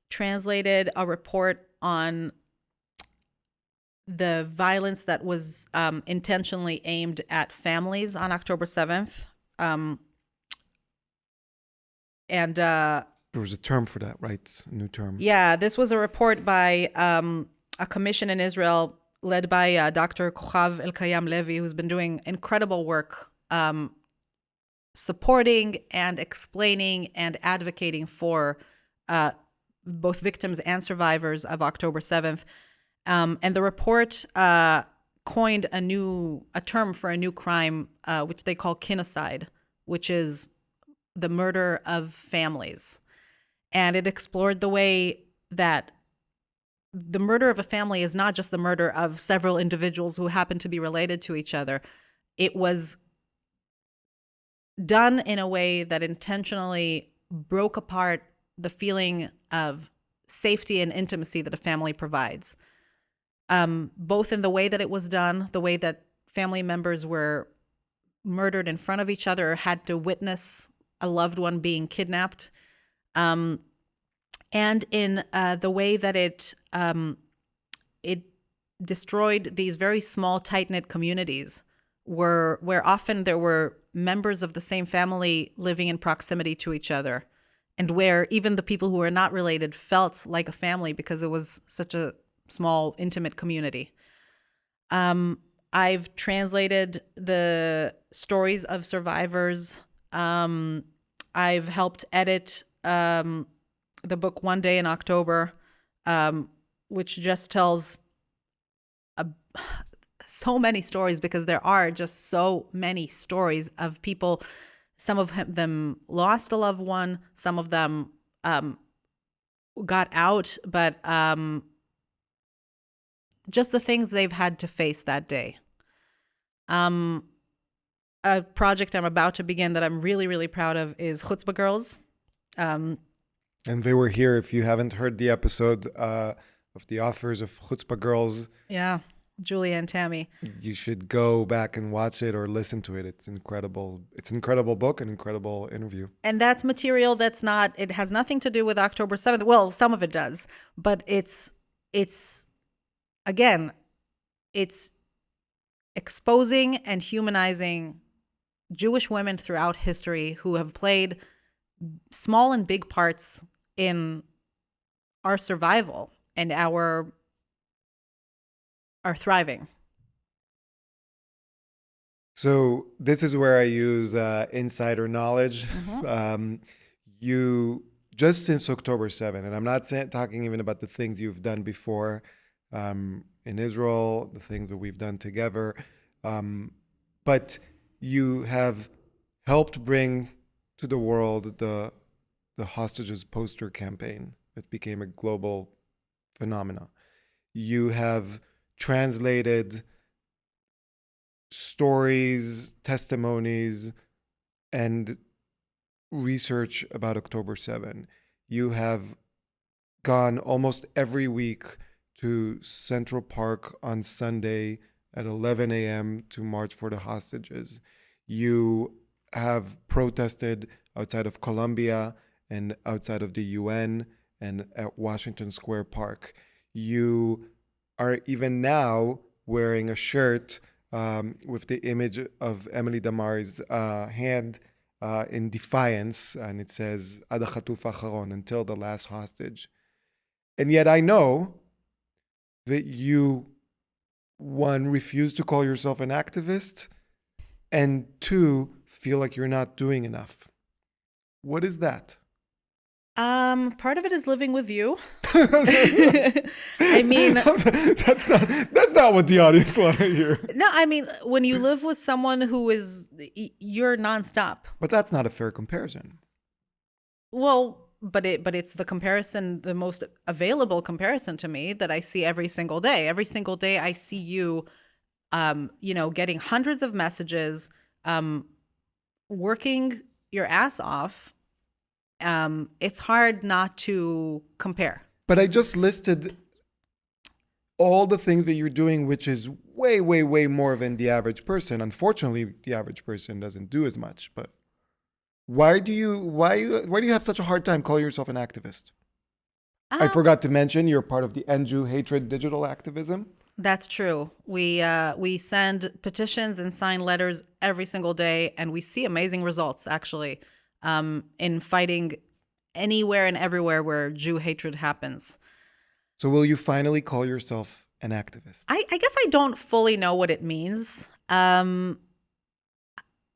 translated a report on the violence that was intentionally aimed at families on October 7th. There was a term for that, right? A new term. Yeah, this was a report by a commission in Israel led by Dr. Kochav El-Kayam Levi, who's been doing incredible work supporting and explaining and advocating for both victims and survivors of October 7th. And the report coined a term for a new crime, which they call kinocide, which is the murder of families. And it explored the way that the murder of a family is not just the murder of several individuals who happen to be related to each other. It was done in a way that intentionally broke apart the feeling of safety and intimacy that a family provides. Both in the way that it was done, the way that family members were murdered in front of each other or had to witness a loved one being kidnapped, and in the way that it destroyed these very small, tight-knit communities where often there were members of the same family living in proximity to each other, and where even the people who were not related felt like a family because it was such a small, intimate community. I've translated the stories of survivors. I've helped edit the book One Day in October, which just tells so many stories, because there are just so many stories of people. Some of them lost a loved one. Some of them got out, but just the things they've had to face that day. A project I'm about to begin that I'm really, really proud of is Chutzpah Girls. And they were here. If you haven't heard the episode of the authors of Chutzpah Girls, yeah, Julia and Tammy, you should go back and watch it or listen to it. It's incredible. It's an incredible book, an incredible interview. And that's material that's not, it has nothing to do with October 7th. Well, some of it does, but it's again, it's exposing and humanizing Jewish women throughout history who have played small and big parts in our survival and our thriving. So this is where I use insider knowledge. Mm-hmm. You, just since October 7th, and I'm not talking even about the things you've done before in Israel, the things that we've done together, but you have helped bring to the world the hostages poster campaign that became a global phenomenon. You have translated stories, testimonies, and research about October 7. You have gone almost every week to Central Park on Sunday at 11 a.m. to march for the hostages. You have protested outside of Columbia and outside of the UN and at Washington Square Park. You are even now wearing a shirt with the image of Emily Damar's hand in defiance, and it says Ad Chatuf Acharon, until the last hostage. And yet I know that you, one, refuse to call yourself an activist, and two, feel like you're not doing enough. What is that? Part of it is living with you. I mean, that's not what the audience want to hear. No, I mean, when you live with someone who is, you're nonstop. But that's not a fair comparison. Well, but it's the comparison, the most available comparison to me that I see every single day. Every single day I see you, getting hundreds of messages, working your ass off. It's hard not to compare. But I just listed all the things that you're doing, which is way, way, way more than the average person. Unfortunately, the average person doesn't do as much. But why do you have such a hard time calling yourself an activist? I forgot to mention you're part of the End Jew Hatred digital activism. That's true. We send petitions and sign letters every single day, and we see amazing results actually in fighting anywhere and everywhere where Jew hatred happens. So will you finally call yourself an activist? I guess I don't fully know what it means.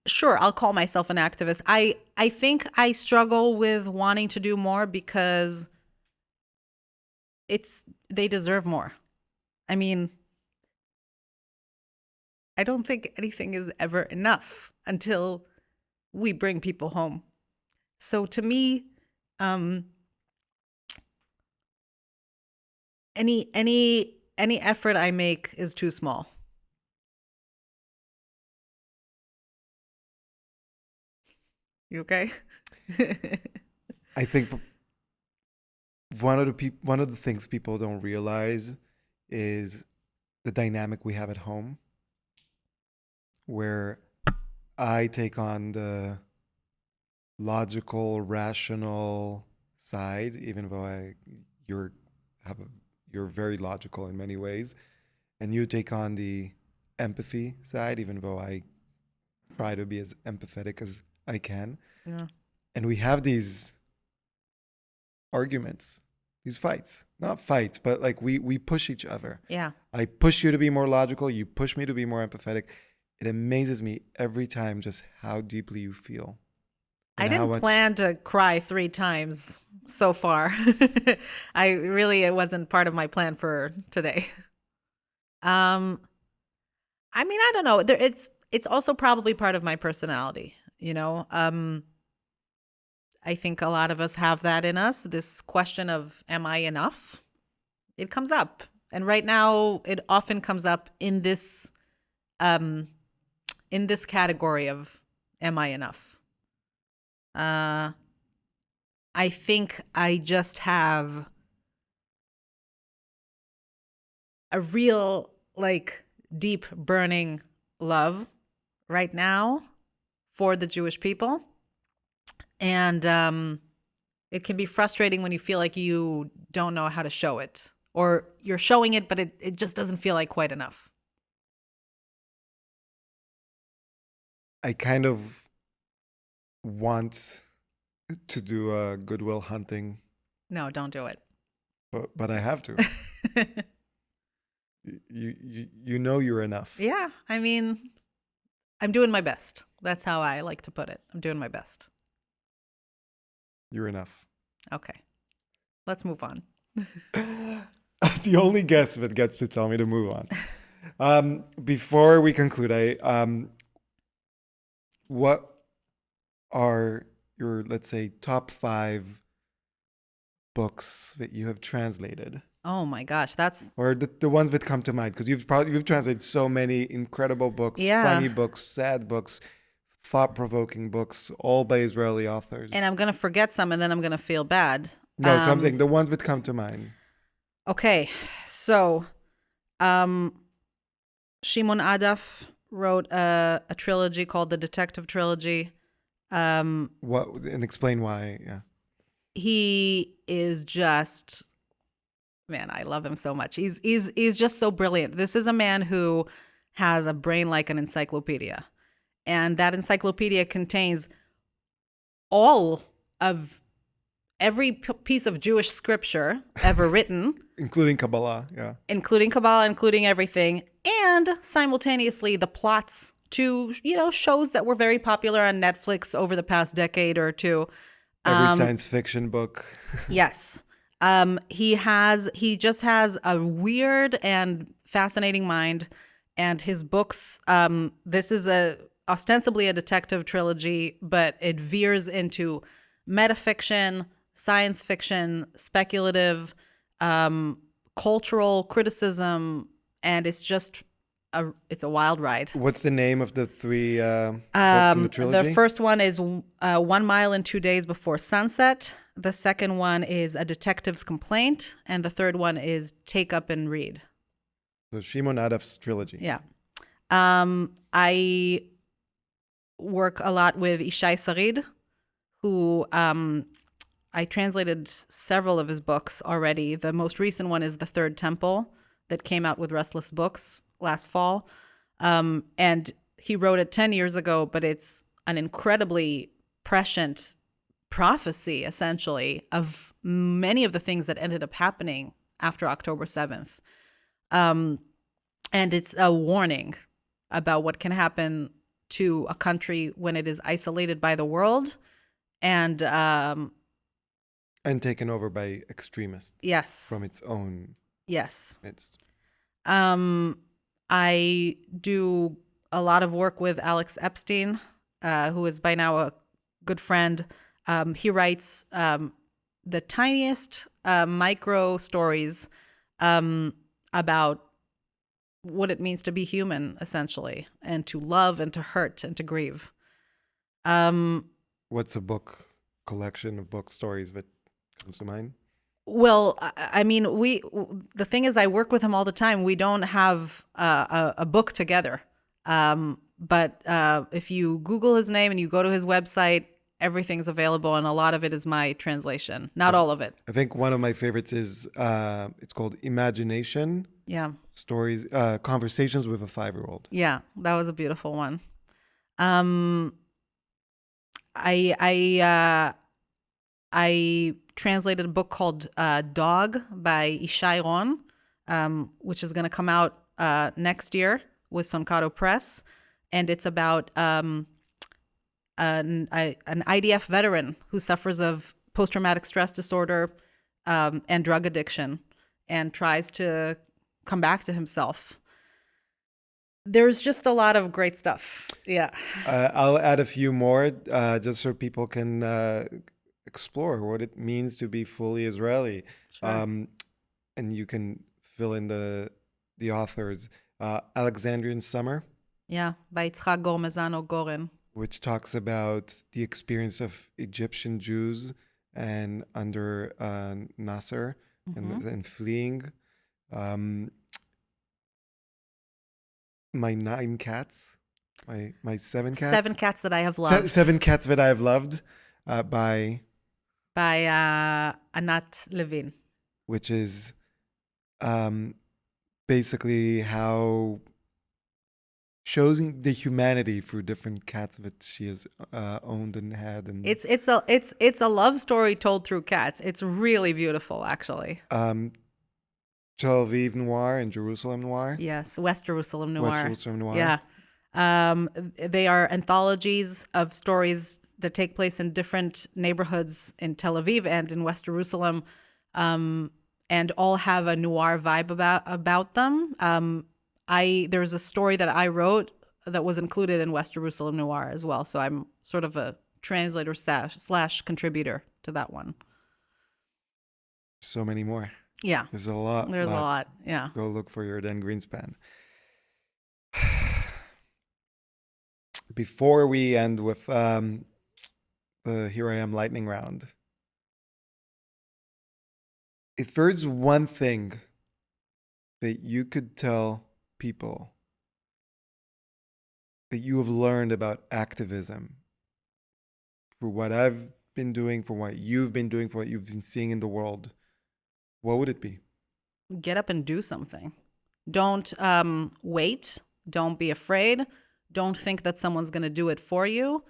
Sure, I'll call myself an activist. I think I struggle with wanting to do more because they deserve more. I mean, I don't think anything is ever enough until we bring people home. So to me, any effort I make is too small. You okay? I think one of the things people don't realize is the dynamic we have at home, where I take on the logical, rational side, even though you're very logical in many ways, and you take on the empathy side, even though I try to be as empathetic as I can. Yeah. And we have these arguments, these fights, not fights, but like we push each other. Yeah. I push you to be more logical. You push me to be more empathetic. It amazes me every time just how deeply you feel. I didn't plan to cry 3 times so far. It wasn't part of my plan for today. I mean, I don't know. It's also probably part of my personality, you know. I think a lot of us have that in us. This question of, am I enough? It comes up. And right now it often comes up in this category of, am I enough? I think I just have a real, deep burning love right now for the Jewish people. And it can be frustrating when you feel like you don't know how to show it, or you're showing it, but it just doesn't feel like quite enough. I kind of want to do a Goodwill Hunting. No, don't do it. But I have to. You know you're enough. Yeah, I mean, I'm doing my best. That's how I like to put it. I'm doing my best. You're enough. Okay. Let's move on. The only guest that gets to tell me to move on. Before we conclude, what are your, let's say, top 5 books that you have translated? Oh my gosh, or the ones that come to mind, because you've translated so many incredible books, Yeah. funny books, sad books, thought-provoking books, all by Israeli authors. And I'm going to forget some, and then I'm going to feel bad. No, so I'm saying the ones that come to mind. Okay, so Shimon Adaf wrote a trilogy called the Detective Trilogy. What, and explain why? Yeah, He is just, man, I love him so much. He's just so brilliant. This is a man who has a brain like an encyclopedia, and that encyclopedia contains all of every piece of Jewish scripture ever written. including Kabbalah, yeah. Including Kabbalah, including everything, and simultaneously the plots to, shows that were very popular on Netflix over the past decade or two. Every science fiction book. Yes. He just has a weird and fascinating mind, and his books, this is ostensibly a detective trilogy, but it veers into metafiction, science fiction, speculative, cultural criticism, and it's just it's a wild ride. What's the name of the three books in the trilogy? The first one is 1 Mile in 2 Days Before Sunset. The second one is A Detective's Complaint. And the third one is Take Up and Read. So Shimon Adaf's trilogy. Yeah. I work a lot with Ishai Sarid, who I translated several of his books already. The most recent one is The Third Temple that came out with Restless Books last fall. And he wrote it 10 years ago, but it's an incredibly prescient prophecy, essentially, of many of the things that ended up happening after October 7th. And it's a warning about what can happen to a country when it is isolated by the world and taken over by extremists. Yes. From its own midst. I do a lot of work with Alex Epstein, who is by now a good friend. He writes the tiniest micro stories about what it means to be human, essentially, and to love and to hurt and to grieve. What's a book collection of book stories that comes to mind? Well, I mean, the thing is, I work with him all the time. We don't have a book together. But if you Google his name and you go to his website, everything's available, and a lot of it is my translation. Not all of it. I think one of my favorites is it's called Imagination. Yeah. Stories, Conversations with a 5-year-old. Yeah, that was a beautiful one. I translated a book called Dog by Ishai Ron, which is going to come out next year with Sonkado Press. And it's about an IDF veteran who suffers of post-traumatic stress disorder and drug addiction and tries to come back to himself. There's just a lot of great stuff. Yeah. I'll add a few more just so people can explore what it means to be fully Israeli. Sure. And you can fill in the authors. Alexandrian Summer. Yeah, by Yitzhak Gormezano Goren. Which talks about the experience of Egyptian Jews and under Nasser and fleeing. My 9 cats, my 7 cats. 7 cats that I have loved. 7 cats that I have loved by Anat Levin. Which is basically how showing the humanity through different cats that she has owned and had, and it's a love story told through cats. It's really beautiful, actually. Tel Aviv Noir and Jerusalem Noir. Yes, West Jerusalem Noir. West Jerusalem Noir. Yeah, they are anthologies of stories that take place in different neighborhoods in Tel Aviv and in West Jerusalem, and all have a noir vibe about them. There's a story that I wrote that was included in West Jerusalem Noir as well. So I'm sort of a translator slash contributor to that one. So many more. Yeah. There's a lot. There's a lot. Yeah. Go look for Yardenne Greenspan. Before we end with the Here I Am lightning round, if there's one thing that you could tell people that you have learned about activism for what I've been doing, for what you've been doing, for what you've been seeing in the world, what would it be? Get up and do something. Don't wait. Don't be afraid. Don't think that someone's going to do it for you.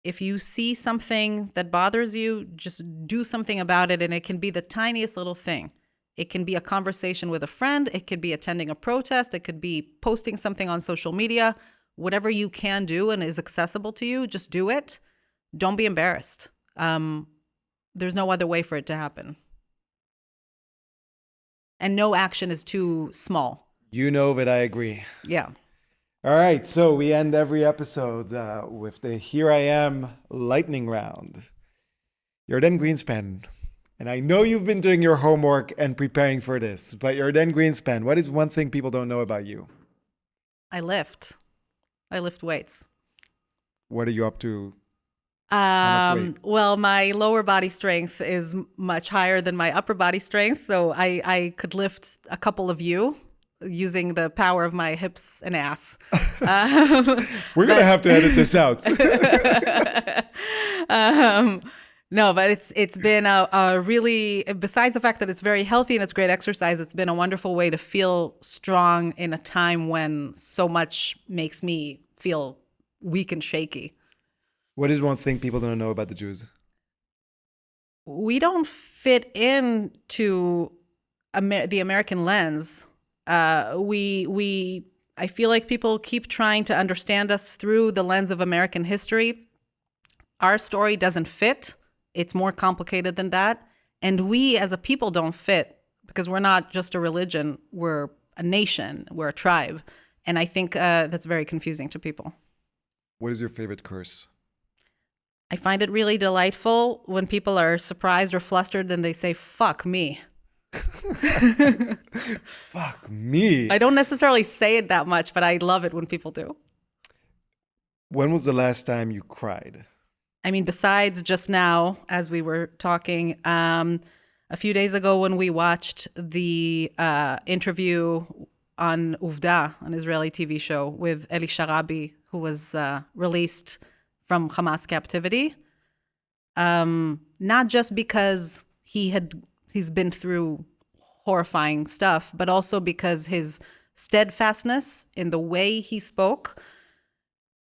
If you see something that bothers you, just do something about it. And it can be the tiniest little thing. It can be a conversation with a friend. It could be attending a protest. It could be posting something on social media. Whatever you can do and is accessible to you, just do it. Don't be embarrassed. There's no other way for it to happen. And no action is too small. You know that I agree. Yeah. All right, so we end every episode with the Here I Am lightning round. Yardenne Greenspan. And I know you've been doing your homework and preparing for this, but Yardenne Greenspan, what is one thing people don't know about you? I lift weights. What are you up to? How much weight? Well, my lower body strength is much higher than my upper body strength, so I could lift a couple of you using the power of my hips and ass. We're going to have to edit this out. No, but it's been a really, besides the fact that it's very healthy and it's great exercise, it's been a wonderful way to feel strong in a time when so much makes me feel weak and shaky. What is one thing people don't know about the Jews? We don't fit into the American lens. I feel like people keep trying to understand us through the lens of American history. Our story doesn't fit. It's more complicated than that. And we as a people don't fit because we're not just a religion. We're a nation. We're a tribe. And I think that's very confusing to people. What is your favorite curse? I find it really delightful when people are surprised or flustered and they say, fuck me. Fuck me. I don't necessarily say it that much, but I love it when people do. When was the last time you cried? I mean, besides just now, as we were talking, a few days ago when we watched the interview on Uvda, an Israeli TV show, with Eli Sharabi, who was released from Hamas captivity, not just because he's been through horrifying stuff, but also because his steadfastness in the way he spoke,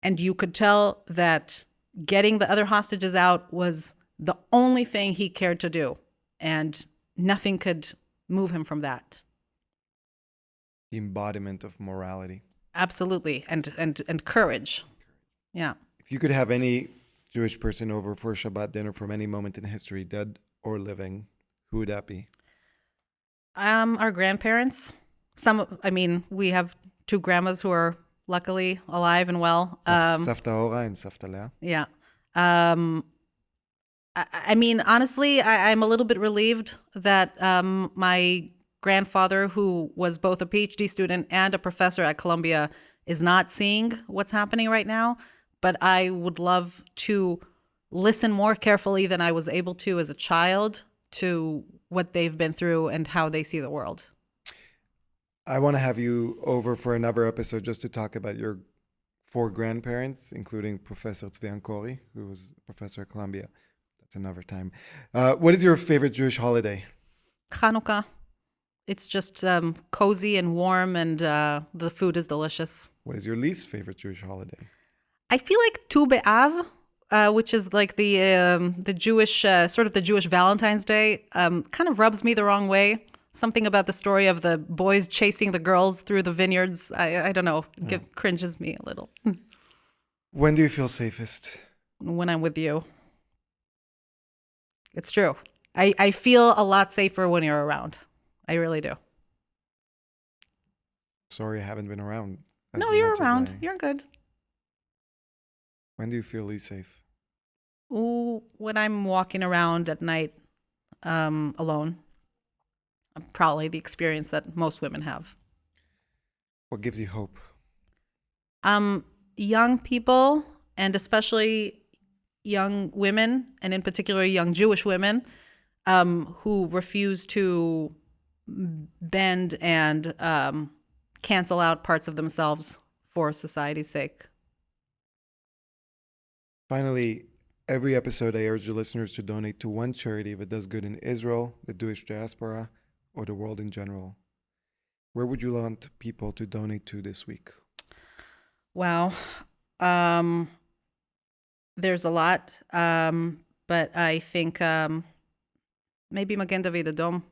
and you could tell that getting the other hostages out was the only thing he cared to do, and nothing could move him from that. The embodiment of morality. Absolutely, and courage. Yeah. If you could have any Jewish person over for Shabbat dinner from any moment in history, dead or living, who would that be? Our grandparents. We have two grandmas who are luckily alive and well. Savta Ora and Savta Lea. Yeah. Honestly, I'm a little bit relieved that my grandfather, who was both a PhD student and a professor at Columbia, is not seeing what's happening right now. But I would love to listen more carefully than I was able to as a child to what they've been through and how they see the world. I want to have you over for another episode just to talk about your 4 grandparents, including Professor Tzvi Ankori, who was a professor at Columbia. That's another time. What is your favorite Jewish holiday? Hanukkah. It's just cozy and warm, and the food is delicious. What is your least favorite Jewish holiday? I feel like Tu B'Av, which is like the Jewish, sort of the Jewish Valentine's Day, kind of rubs me the wrong way. Something about the story of the boys chasing the girls through the vineyards. I don't know. It cringes me a little. When do you feel safest? When I'm with you. It's true. I feel a lot safer when you're around. I really do. Sorry I haven't been around. No, you're around. You're good. When do you feel least safe? Ooh, when I'm walking around at night alone. Probably the experience that most women have. What gives you hope? Young people, and especially young women, and in particular young Jewish women, who refuse to bend and cancel out parts of themselves for society's sake. Finally, every episode I urge the listeners to donate to one charity that does good in Israel, the Jewish diaspora, or the world in general. Where would you want people to donate to this week? Wow. There's a lot, but I think maybe Magen David Adom.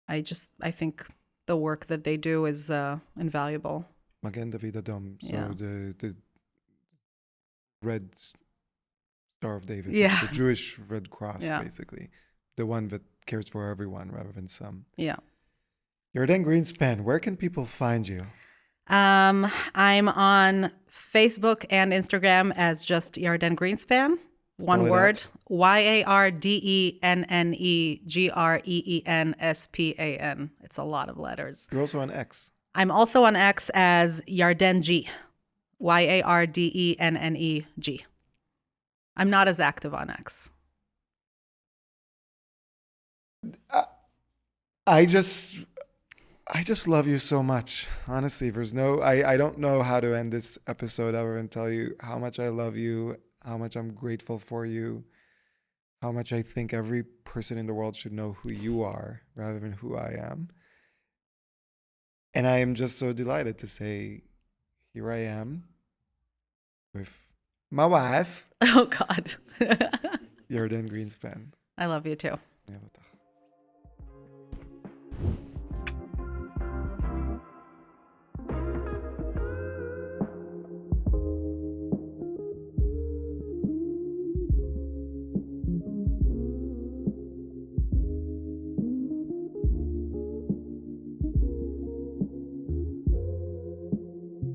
I think the work that they do is invaluable. Magen David Adom. So Yeah. the Red Star of David. Yeah. The Jewish Red Cross, Yeah. basically. The one that cares for everyone rather than some. Yeah. Yardenne Greenspan, where can people find you? I'm on Facebook and Instagram as just Yardenne Greenspan. One Spell it word. out. YardennGreenspan. It's a lot of letters. You're also on X. I'm also on X as Yardenne G. YardennEG. I'm not as active on X. I just love you so much. Honestly, I don't know how to end this episode other than tell you how much I love you, how much I'm grateful for you, how much I think every person in the world should know who you are rather than who I am. And I am just so delighted to say, here I am with my wife, Oh, God. Yardenne Greenspan. I love you too. Yeah,